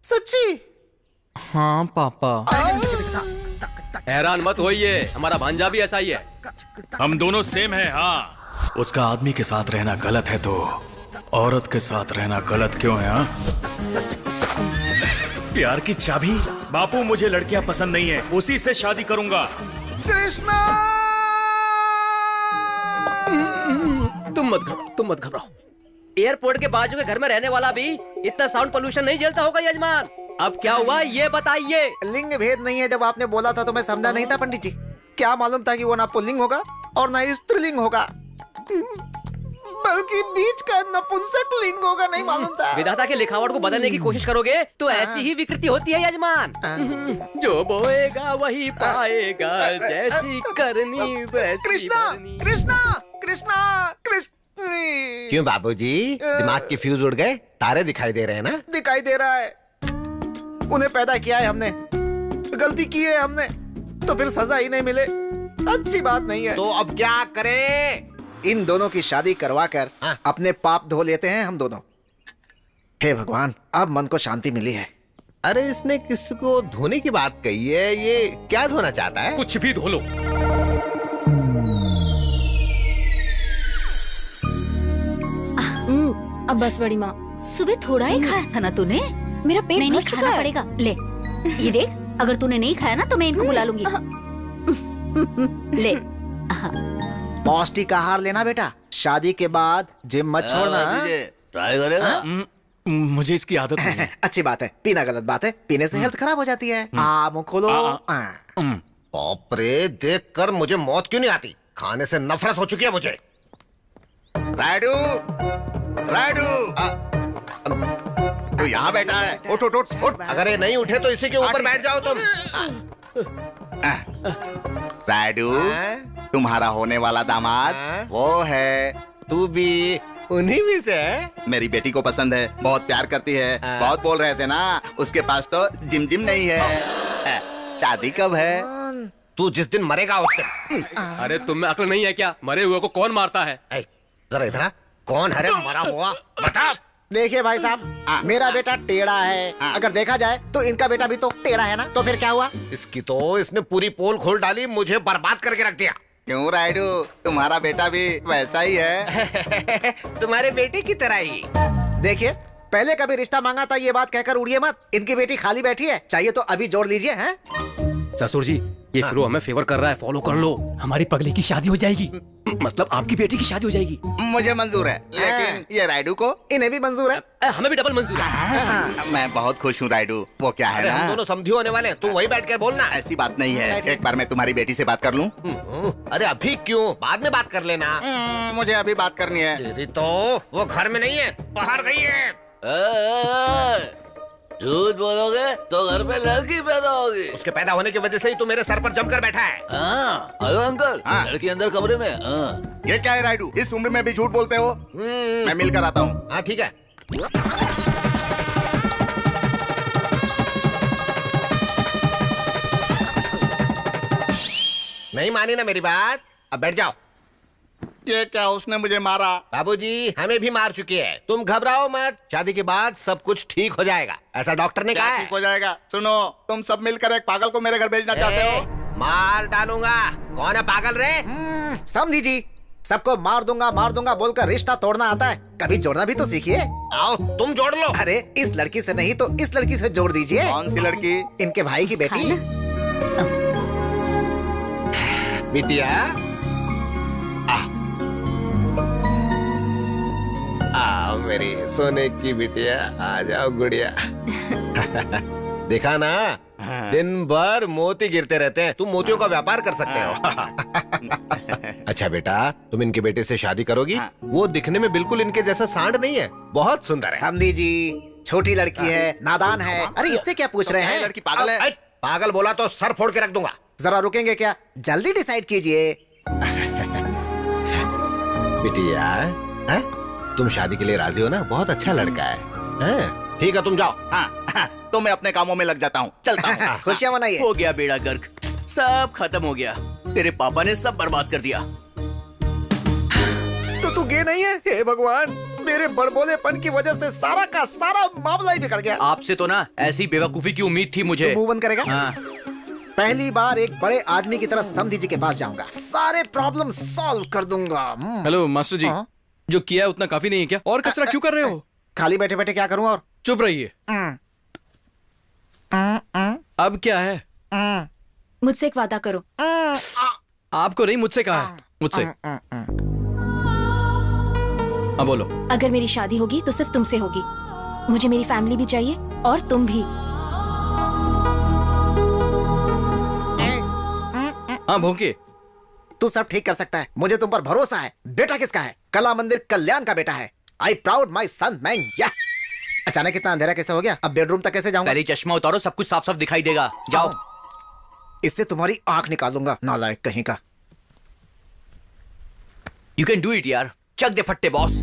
सच्ची? हाँ पापा। हैरान मत होइए, हमारा भांजा भी ऐसा ही है। हम दोनों सेम है। हाँ, उसका आदमी के साथ रहना गलत है तो औरत के साथ रहना गलत क्यों है? प्यार की चाबी। बापू, मुझे लड़कियां पसंद नहीं है, उसी से शादी करूंगा। कृष्णा! तुम मत घबराओ। एयरपोर्ट के बाजू के घर में रहने वाला भी इतना साउंड पोल्यूशन नहीं झेलता होगा यजमान। अब क्या हुआ ये बताइए। लिंग भेद नहीं है, जब आपने बोला था तो मैं समझा नहीं था पंडित जी। क्या मालूम था कि वो ना पुल्लिंग होगा और ना ही स्त्रीलिंग होगा, बल्कि बीच का नपुंसक लिंग होगा, नहीं मालूम था। विधाता के लिखावट को बदलने की कोशिश करोगे तो ऐसी ही विकृति होती है यजमान। जो बोएगा वही पाएगा, जैसी करनी वैसी कृष्णा, भरनी। कृष्णा, कृष्णा, कृष्ण। क्यों बाबूजी, दिमाग के फ्यूज उड़ गए? तारे दिखाई दे रहे हैं ना? दिखाई दे रहा है। उन्हें पैदा किया है हमने, गलती की है हमने, तो फिर सजा ही नहीं मिले अच्छी बात नहीं है। तो अब क्या करें? इन दोनों की शादी करवाकर अपने पाप धो लेते हैं हम दोनों। हे भगवान, अब मन को शांति मिली है। अरे इसने किसको धोने की बात कही है? ये क्या धोना चाहता है? कुछ भी धो लो। अब बस बड़ी माँ, सुबह थोड़ा ही खाया था ना तूने? मेरा पेट नहीं भर नहीं, चुका खाना है। पड़ेगा। ले ये देख, अगर तूने नहीं खाया ना तो मैं इनको बुला लूंगी। ले। पौष्टिक आहार लेना बेटा, शादी के बाद जिम मत छोड़ना। ट्राई करेगा? मुझे इसकी आदत नहीं है। अच्छी बात है, पीना गलत बात है, पीने से हेल्थ खराब हो जाती है। मुंह खोलो। बाप रे, देख कर मुझे मौत क्यों नहीं आती? खाने से नफरत हो चुकी है मुझे। राइडू, राइडू, तू यहाँ बैठा है? उठ उठ उठ उठ। अगर ये नहीं उठे तो इसी के ऊपर बैठ जाओ तुम। राइडू, तुम्हारा होने वाला दामाद वो है। तू भी उन्हीं में से है? मेरी बेटी को पसंद है, बहुत प्यार करती है। बहुत बोल रहे थे ना, उसके पास तो जिम जिम नहीं है। शादी कब है? तू जिस दिन मरेगा उस दिन। अरे तुम में अक्ल नहीं है क्या? मरे हुए को कौन मारता है? जरा इधर आ। कौन है रे मरा हुआ? बता। देखिए भाई साहब, मेरा बेटा टेढ़ा है। अगर देखा जाए तो इनका बेटा भी तो टेढ़ा है ना, तो फिर क्या हुआ? इसकी तो इसने पूरी पोल खोल डाली, मुझे बर्बाद करके रख दिया। क्यों राइडू, तुम्हारा बेटा भी वैसा ही है। तुम्हारे बेटे की तरह ही। देखिए, पहले कभी रिश्ता मांगा था ये बात कहकर उड़िए मत। इनकी बेटी खाली बैठी है, चाहिए तो अभी जोड़ लीजिए। हैं? ससुर जी, ये फिरो हमें फेवर कर रहा है, फॉलो कर लो। हमारी पगली की शादी हो जाएगी, मतलब आपकी बेटी की शादी हो जाएगी। मुझे मंजूर है, लेकिन ये राइडू को? इन्हें भी मंजूर है। हमें भी डबल मंजूर है। मैं बहुत खुश हूँ राइडू। वो क्या है अरे ना, हम दोनों समझी होने वाले हैं, तू वही बैठ कर बोलना। ऐसी बात नहीं है। एक बार मैं तुम्हारी बेटी से बात कर लूँ? अरे अभी क्यों, बाद में बात कर लेना। मुझे अभी बात करनी है। तेरी तो वो घर में नहीं है, बाहर गई है। झूठ बोलोगे तो घर पे लड़की पैदा होगी। उसके पैदा होने की वजह से ही तू मेरे सर पर जमकर बैठा है। हाँ, हेलो अंकल, हाँ। लड़की अंदर कमरे में। हाँ। ये क्या है राइडू, इस उम्र में भी झूठ बोलते हो? मैं मिलकर आता हूँ। हाँ ठीक है। नहीं मानी ना मेरी बात, अब बैठ जाओ। ये क्या, उसने मुझे मारा? बाबूजी हमें भी मार चुकी है, तुम घबराओ मत, शादी के बाद सब कुछ ठीक हो जाएगा, ऐसा डॉक्टर ने कहा क्या है। ठीक हो जाएगा? सुनो, तुम सब मिलकर एक पागल को मेरे घर भेजना चाहते हो? मार डालूंगा। कौन है पागल रे? समझी जी, सबको मार दूंगा बोलकर रिश्ता तोड़ना आता है, कभी जोड़ना भी तो सीखिए। आओ तुम जोड़ लो। अरे इस लड़की से नहीं तो इस लड़की से जोड़ दीजिए। कौन सी लड़की? इनके भाई की बेटी। बिटिया आ मेरी सोने की बिटिया, आ जाओ गुड़िया। देखा ना, दिन भर मोती गिरते रहते हैं, तुम मोतियों का व्यापार कर सकते हो। अच्छा बेटा, तुम इनके बेटे से शादी करोगी? वो दिखने में बिल्कुल इनके जैसा सांड नहीं है, बहुत सुंदर है। समझी जी, छोटी लड़की है, नादान है। अरे इससे क्या पूछ रहे हैं? लड़की पागल है। पागल बोला तो सर फोड़ के रख दूंगा। जरा रुकेंगे क्या? जल्दी डिसाइड कीजिए। बिटिया है? तुम शादी के लिए राजी हो ना? बहुत अच्छा लड़का है? ठीक है तुम जाओ। हाँ, तो मैं अपने कामों में लग जाता हूँ, चलता हूँ। खुशियां मनाइए। हो गया बेड़ा गर्क, सब खत्म हो गया। तेरे पापा ने सब बर्बाद कर दिया। तो तू गे नहीं है? हे भगवान, मेरे बड़बोलेपन की वजह से सारा का सारा मामला ही बिगड़ गया। आपसे तो ना ऐसी बेवकूफी की उम्मीद थी मुझे। मुंह बंद करेगा? हाँ। पहली बार एक बड़े आदमी की तरह समधी जी के पास जाऊंगा, सारे प्रॉब्लम सॉल्व कर दूंगा। हेलो मास्टर जी, जो किया है उतना काफी नहीं है क्या? और कचरा क्यों कर रहे हो? खाली बैठे बैठे क्या करूं? और चुप रहिए। अब क्या है? मुझसे एक वादा करो। आपको नहीं, मुझसे कहा है। मुझसे। हाँ बोलो। अगर मेरी शादी होगी तो सिर्फ तुमसे होगी। मुझे मेरी फैमिली भी चाहिए और तुम भी। हाँ भोंके। तू सब ठीक कर सकता है, मुझे तुम पर भरोसा है। बेटा किसका है? कला मंदिर कल्याण का बेटा है। I proud my son man. या अचानक इतना अंधेरा कैसे हो गया? अब बेडरूम तक कैसे जाऊंगा? पहले चश्मा उतारो, सब कुछ साफ साफ दिखाई देगा। जाओ। इससे तुम्हारी आंख निकालूंगा, नालायक कहीं का। यू कैन डू इट यार, चक दे फट्टे बॉस।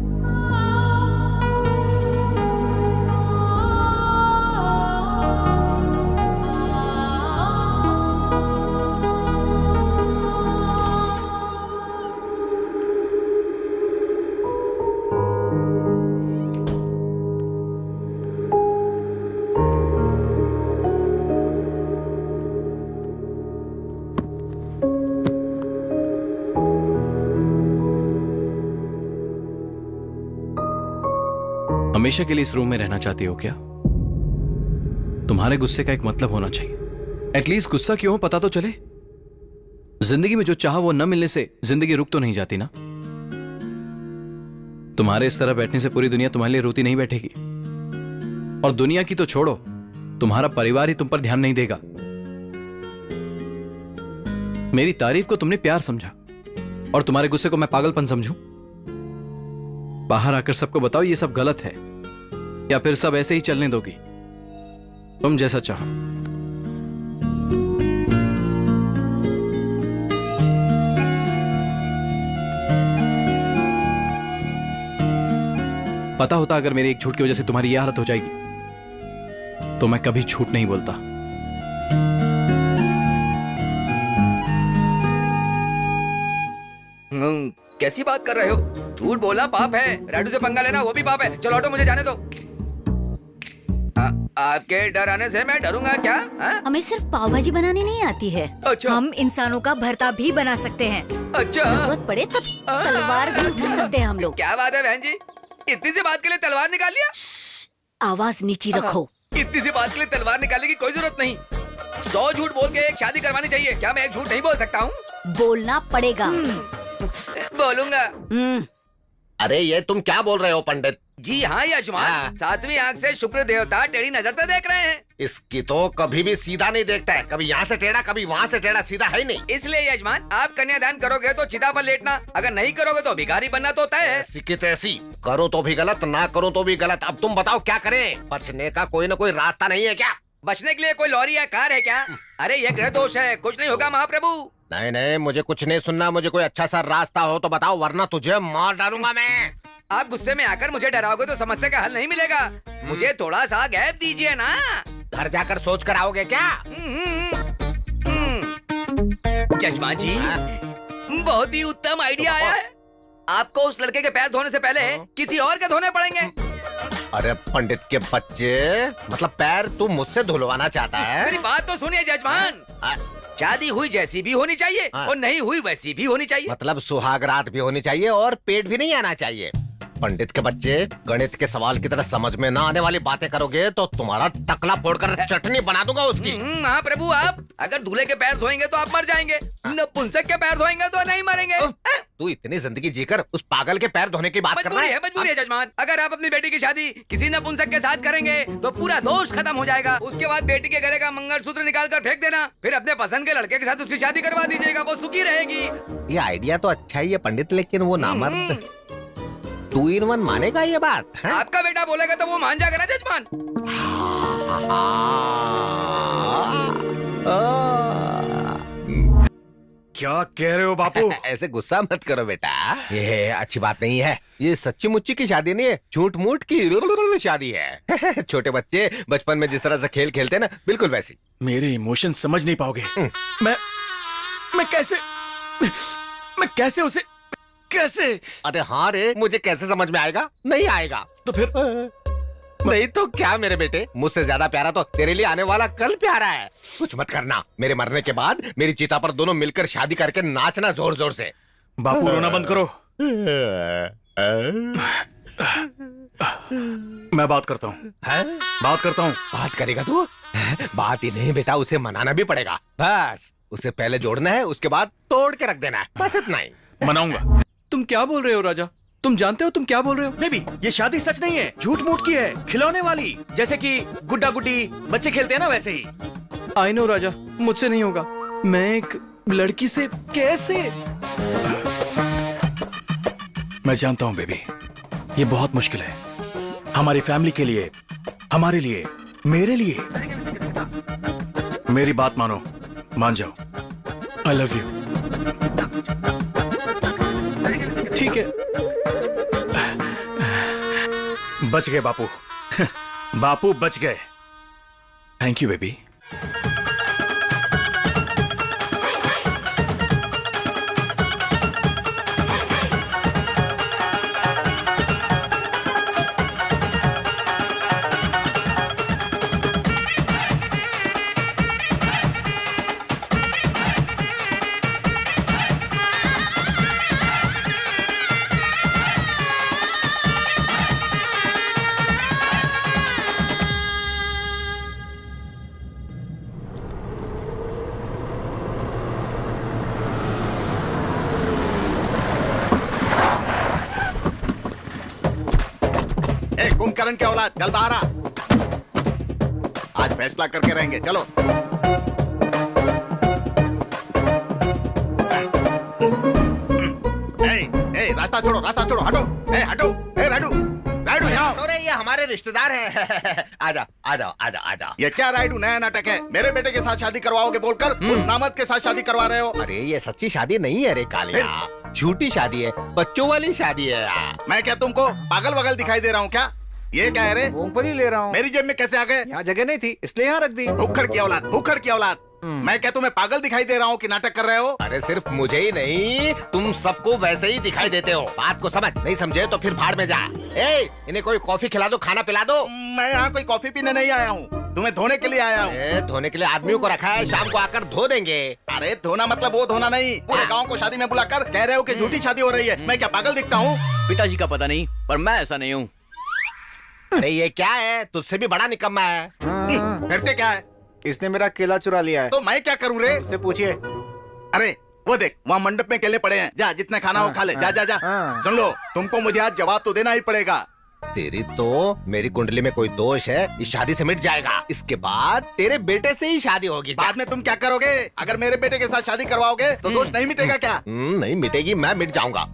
हमेशा के लिए इस रूम में रहना चाहती हो क्या? तुम्हारे गुस्से का एक मतलब होना चाहिए। एटलीस्ट गुस्सा क्यों हो पता तो चले। जिंदगी में जो चाह वो न मिलने से जिंदगी रुक तो नहीं जाती ना। तुम्हारे इस तरह बैठने से पूरी दुनिया तुम्हारे लिए रोती नहीं बैठेगी। और दुनिया की तो छोड़ो, तुम्हारा परिवार ही तुम पर ध्यान नहीं देगा। मेरी तारीफ को तुमने प्यार समझा और तुम्हारे गुस्से को मैं पागलपन समझूं? बाहर आकर सबको बताओ ये सब गलत है, या फिर सब ऐसे ही चलने दोगी? तुम जैसा चाहो। पता होता अगर मेरे एक झूठ की वजह से तुम्हारी यह हालत हो जाएगी तो मैं कभी झूठ नहीं बोलता। कैसी बात कर रहे हो? झूठ बोलना पाप है, राडू से पंगा लेना वो भी पाप है। चलो हटो, मुझे जाने दो। आपके डर आने से मैं डरूंगा क्या? हमें सिर्फ पाव भाजी बनानी नहीं आती है। अच्छा। हम इंसानों का भरता भी बना सकते हैं। अच्छा। जरूरत पड़े तो तलवार भी उठा सकते हैं हम लोग। क्या बात है बहन जी, इतनी सी बात के लिए तलवार निकाल लिया? आवाज नीची रखो। इतनी सी बात के लिए तलवार निकालने की कोई जरूरत नहीं। 100 झूठ बोल के एक शादी करवानी चाहिए। क्या मैं एक झूठ नहीं बोल सकता हूँ? बोलना पड़ेगा। बोलूंगा। अरे ये तुम क्या बोल रहे हो पंडित? जी हाँ यजमान, 7वीं आंख से शुक्र देवता टेढ़ी नजर से देख रहे हैं। इसकी तो कभी भी सीधा नहीं देखता है, कभी यहाँ से टेढ़ा कभी वहाँ से टेढ़ा, सीधा है ही नहीं। इसलिए यजमान, आप कन्यादान करोगे तो चिता पर लेटना, अगर नहीं करोगे तो भिखारी बनना तो तय है। ऐसी की तैसी, करो तो भी गलत, ना करो तो भी गलत। अब तुम बताओ क्या करें? बचने का कोई ना कोई रास्ता नहीं है क्या? बचने के लिए कोई लॉरी या कार है क्या? अरे ये ग्रह दोष है, कुछ नहीं होगा महाप्रभु। नहीं नहीं, मुझे कुछ नहीं सुनना। मुझे कोई अच्छा सा रास्ता हो तो बताओ, वरना तुझे मार डालूंगा मैं। आप गुस्से में आकर मुझे डराओगे तो समस्या का हल नहीं मिलेगा। मुझे थोड़ा सा गैप दीजिए ना। घर जाकर सोच कर आओगे क्या? जजमान जी, बहुत ही उत्तम आइडिया आया है। आपको उस लड़के के पैर धोने से पहले किसी और के धोने पड़ेंगे। अरे पंडित के बच्चे, मतलब पैर तू मुझसे धुलवाना चाहता है? मेरी बात तो सुनिए जजमान। शादी हुई जैसी भी होनी चाहिए और नहीं हुई वैसी भी होनी चाहिए। मतलब सुहाग रात भी होनी चाहिए और पेट भी नहीं आना चाहिए। पंडित के बच्चे, गणित के सवाल की तरह समझ में ना आने वाली बातें करोगे तो तुम्हारा टकला फोड़कर चटनी बना दूंगा उसकी। हाँ प्रभु, आप अगर दूल्हे के पैर धोएंगे तो आप मर जाएंगे, नपुंसक के पैर धोएंगे तो नहीं मरेंगे। तू इतनी जिंदगी जीकर उस पागल के पैर धोने की बात कर रहा है? मजबूरी है जजमान। अगर आप अपनी बेटी की शादी किसी नपुंसक के साथ करेंगे तो पूरा दोष खत्म हो जाएगा। उसके बाद बेटी के गले का मंगलसूत्र निकाल कर फेंक देना, फिर अपने पसंद के लड़के के साथ उसकी शादी करवा दीजिएगा, वो सुखी रहेगी। ये आइडिया तो अच्छा ही है पंडित, लेकिन वो नामर्द 2 in 1 मानेगा ये बात? आपका बेटा बोलेगा तो वो मान जाएगा ना जजमान। क्या कह रहे हो बापू? ऐसे गुस्सा मत करो बेटा, ये अच्छी बात नहीं है। ये सच्ची मुच्ची की शादी नहीं है, झूठ मूठ की शादी है। छोटे बच्चे बचपन में जिस तरह से खेल खेलते ना, बिल्कुल वैसी। मेरे इमोशन समझ नहीं पाओगे। मैं कैसे उसे कैसे? अरे हाँ रे, मुझे कैसे समझ में आएगा? नहीं आएगा तो फिर नहीं तो क्या मेरे बेटे, मुझसे ज्यादा प्यारा तो तेरे लिए आने वाला कल प्यारा है। कुछ मत करना, मेरे मरने के बाद मेरी चिता पर दोनों मिलकर शादी करके नाचना जोर जोर से। बापू रोना बंद करो। मैं बात करता हूँ। बात करेगा तू? बात ही नहीं बेटा, उसे मनाना भी पड़ेगा। बस उसे पहले जोड़ना है, उसके बाद तोड़ के रख देना है, बस इतना ही। मनाऊंगा। तुम क्या बोल रहे हो राजा? तुम जानते हो तुम क्या बोल रहे हो? बेबी, ये शादी सच नहीं है, झूठ मूठ की है, खिलौने वाली, जैसे कि गुड्डा गुड्डी बच्चे खेलते हैं ना, वैसे ही। आई नो राजा, मुझसे नहीं होगा। मैं एक लड़की से कैसे? मैं जानता हूँ बेबी, ये बहुत मुश्किल है हमारी फैमिली के लिए, हमारे लिए, मेरे लिए। मेरी बात मानो, मान जाओ। आई लव यू। ठीक है। बच गए बापू। बापू बच गए। Thank you baby. कुंभकर्ण के औलाद, चल बाहर आ। आज फैसला करके रहेंगे, चलो। रास्ता छोड़ो, हटो। हटो, राइडू, यहाँ। अरे ये हमारे रिश्तेदार हैं। आजा। ये क्या राइडू नया नाटक है? मेरे बेटे के साथ शादी करवाओगे बोलकर उस नामद के साथ शादी करवा रहे हो। अरे ये सच्ची शादी नहीं है रे कालिया, झूठी शादी है, बच्चों वाली शादी है यार। मैं क्या तुमको पागल वगल दिखाई दे रहा हूँ क्या? ये क्या है रे? मूंगफली ले रहा हूँ। मेरी जेब में कैसे आ गए? यहाँ जगह नहीं थी इसलिए यहाँ रख दी। भूखड़ की औलाद। मैं क्या तुम्हें पागल दिखाई दे रहा हूँ कि नाटक कर रहे हो? अरे सिर्फ मुझे ही नहीं, तुम सबको वैसे ही दिखाई देते हो। बात को समझ, नहीं समझे तो फिर भाड़ में जा। इन्हें कोई कॉफी खिला दो, खाना पिला दो। मैं यहाँ कोई कॉफी पीने नहीं आया हूँ, तुम्हें धोने के लिए आया हूँ। धोने के लिए आदमियों को रखा है, शाम को आकर धो देंगे। अरे धोना मतलब वो धोना नहीं, पूरे गाँव को शादी में बुलाकर कह रहे हो कि झूठी शादी हो रही है। मैं क्या पागल दिखता हूँ? पिताजी का पता नहीं, पर मैं ऐसा नहीं हूँ। अरे ये क्या है, तुझसे भी बड़ा निकम्मा है। फिर से क्या है? इसने मेरा केला चुरा लिया है। तो मैं क्या करूँ रे? उससे पूछिए। अरे वो देख, वहाँ मंडप में केले पड़े हैं, जा जितना खाना हो खा ले। जा। सुन लो, तुमको मुझे आज जवाब तो देना ही पड़ेगा। तेरी तो मेरी कुंडली में कोई दोष है, इस शादी से मिट जाएगा। इसके बाद तेरे बेटे से ही शादी होगी। बाद में तुम क्या करोगे? अगर मेरे बेटे के साथ शादी करवाओगे तो दोष नहीं मिटेगा क्या? नहीं मिटेगी, मैं मिट जाऊंगा।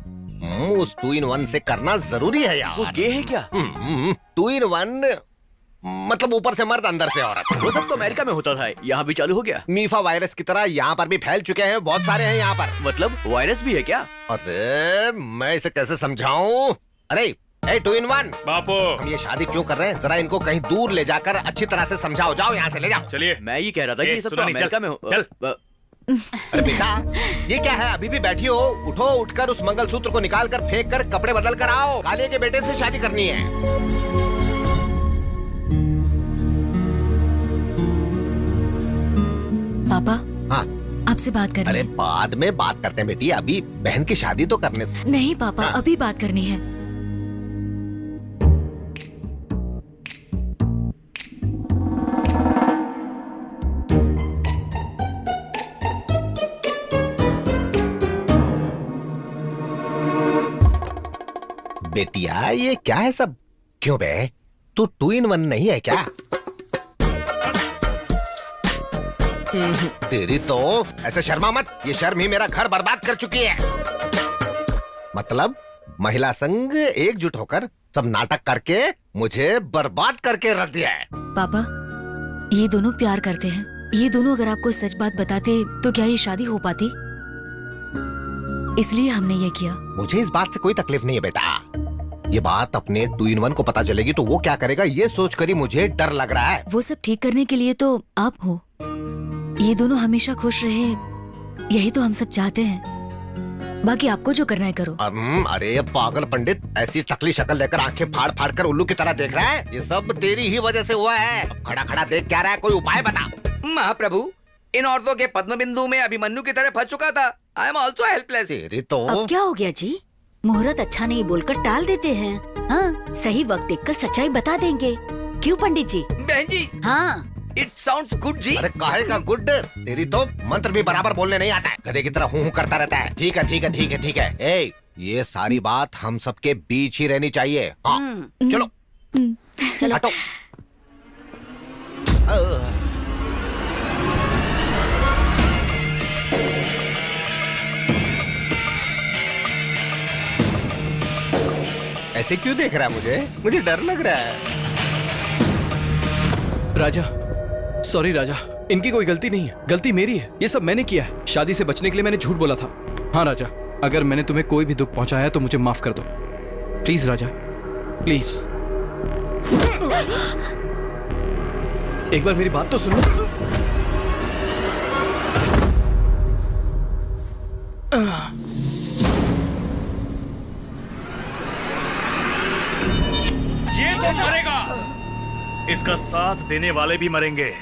उस 2 in 1 से करना जरूरी है यार। वो गे है क्या? 2 in 1 मतलब ऊपर से मर्द अंदर से औरत। वो सब तो अमेरिका में होता था, यहाँ भी चालू हो गया। मीफा वायरस की तरह यहाँ पर भी फैल चुके हैं, बहुत सारे हैं यहाँ पर। मतलब वायरस भी है क्या? अरे मैं इसे कैसे समझाऊं? अरे ए 2 in 1 बापू हम ये शादी क्यों कर रहे हैं? जरा इनको कहीं दूर ले जाकर अच्छी तरह से समझाओ। जाओ यहाँ से, ले जाओ। चलिए। मैं ये कह रहा था कि ये सब तो सुनो नहीं, अमेरिका में हो। चल। अरे बेटा ये क्या है? अभी भी बैठी हो? उठो, उठकर उस मंगलसूत्र को निकाल कर फेंक कर कपड़े बदल कर आओ। काले के बेटे से शादी करनी है। पापा हाँ आपसे बात करनी अरे है। बाद में बात करते हैं बेटी, अभी बहन की शादी तो करने दो। नहीं पापा, हाँ। अभी बात करनी है। बेटिया ये क्या है सब? क्यों बे, तू 2 in 1 नहीं है क्या? तेरी तो ऐसे शर्मा मत, ये शर्म ही मेरा घर बर्बाद कर चुकी है। मतलब महिला संघ एकजुट होकर सब नाटक करके मुझे बर्बाद करके रख दिया है। पापा ये दोनों प्यार करते हैं। ये दोनों अगर आपको सच बात बताते तो क्या ये शादी हो पाती? इसलिए हमने ये किया। मुझे इस बात से कोई तकलीफ नहीं है बेटा। ये बात अपने 2 in 1 को पता चलेगी तो वो क्या करेगा ये सोच कर ही मुझे डर लग रहा है। वो सब ठीक करने के लिए तो आप हो। ये दोनों हमेशा खुश रहे, यही तो हम सब चाहते हैं। बाकी आपको जो करना है करो। अरे पागल पंडित, ऐसी टकली शक्ल लेकर आंखें फाड़ फाड़ कर उल्लू की तरह देख रहा है? ये सब तेरी ही वजह से हुआ है। अब खड़ा खड़ा देख क्या रहा है? कोई उपाय बता। महाप्रभु, इन औरतों के पद्म बिंदु में अभिमन्यु की तरह फंस चुका था। I am also helpless. तेरी तो अब क्या हो गया जी? मुहूर्त अच्छा नहीं बोलकर टाल देते हैं। हाँ, सही वक्त देखकर सच्चाई बता देंगे। क्यों पंडित जी? बहन जी, हाँ इट साउंड्स गुड जी। अरे काहे का गुड? तेरी तो मंत्र भी बराबर बोलने नहीं आता है, गधे की तरह हूँ करता रहता है। ठीक है ठीक है ठीक है ठीक है। ए, ये सारी बात हम सबके बीच ही रहनी चाहिए। हाँ चलो चलो हटो। ऐसे क्यों देख रहा है मुझे? मुझे डर लग रहा है। राजा, सॉरी राजा, इनकी कोई गलती नहीं है, गलती मेरी है। ये सब मैंने किया है। शादी से बचने के लिए मैंने झूठ बोला था। हाँ राजा, अगर मैंने तुम्हें कोई भी दुख पहुंचाया तो मुझे माफ कर दो प्लीज राजा, प्लीज। एक बार मेरी बात तो सुनो। ये तो मरेगा, इसका साथ देने वाले भी मरेंगे।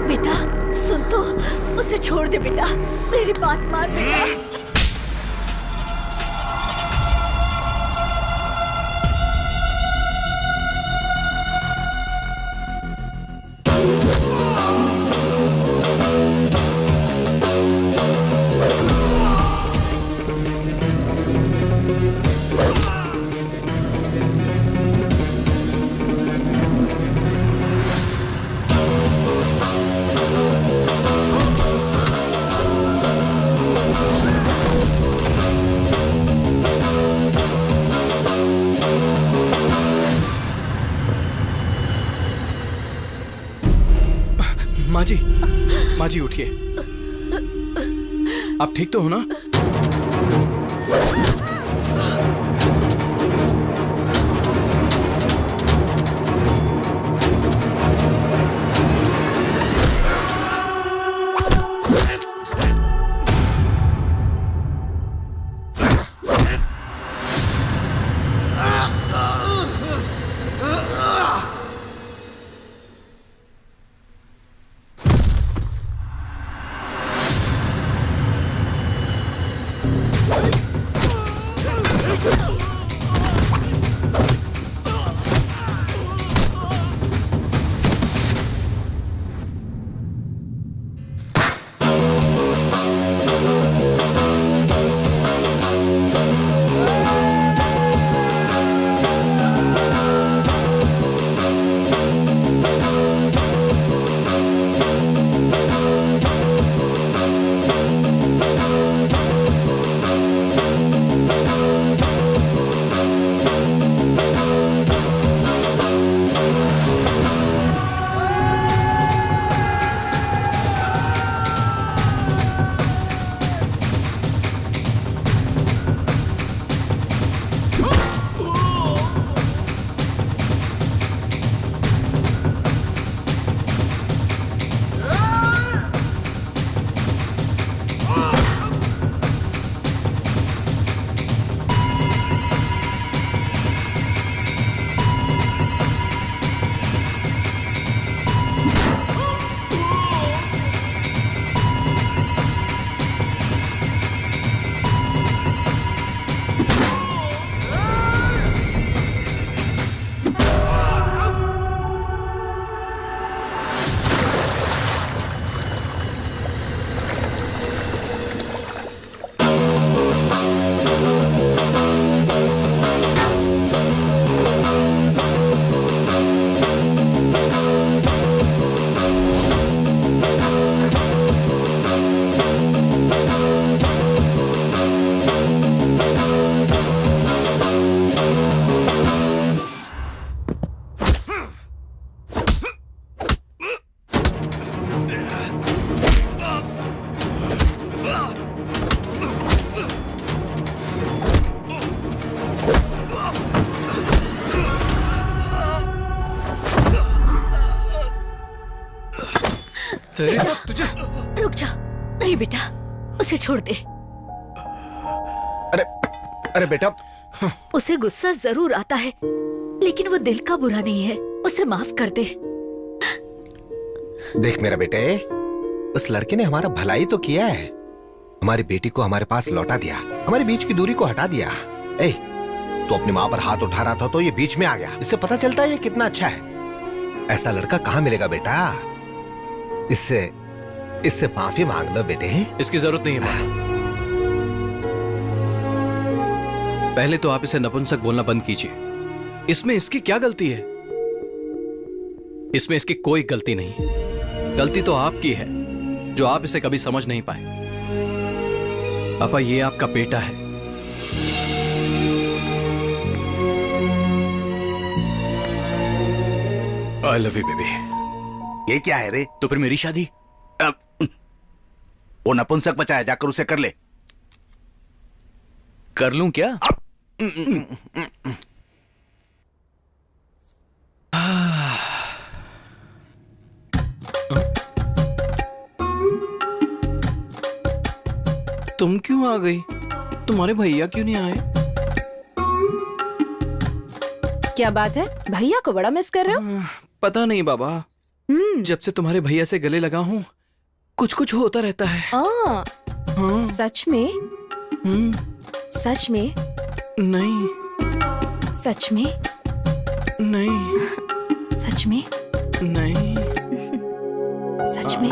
बेटा सुन तो, उसे छोड़ दे बेटा, मेरी बात मान बेटा। माँ जी उठिए। आप ठीक तो हो ना? तुझे रुक जा। नहीं बेटा, उसे छोड़ दे। अरे बेटा, उसे गुस्सा जरूर आता है, लेकिन वो दिल का बुरा नहीं है। उसे माफ कर दे। देख मेरा बेटे, उस लड़के ने हमारा भलाई तो किया है, हमारी बेटी को हमारे पास लौटा दिया, हमारे बीच की दूरी को हटा दिया। तो अपनी माँ पर हाथ उठा रहा था तो ये बीच में आ गया। इससे पता चलता है ये कितना अच्छा है। ऐसा लड़का कहाँ मिलेगा बेटा? इससे माफी मांग लो बेटे। इसकी जरूरत नहीं है पापा। पहले तो आप इसे नपुंसक बोलना बंद कीजिए। इसमें इसकी क्या गलती है? इसमें इसकी कोई गलती नहीं। गलती तो आपकी है जो आप इसे कभी समझ नहीं पाए। पापा, ये आपका बेटा है। आई लव यू बेबी। ये क्या है रे? तो फिर मेरी शादी? वो नपुंसक बचा है, जाकर उसे कर ले। कर लूं क्या? तुम क्यों आ गई? तुम्हारे भैया क्यों नहीं आए? क्या बात है, भैया को बड़ा मिस कर रहे हो? पता नहीं बाबा, जब से तुम्हारे भैया से गले लगा हूँ कुछ कुछ होता रहता है। हाँ। सच में? सच में? नहीं। सच में? नहीं। सच में? नहीं। सच में?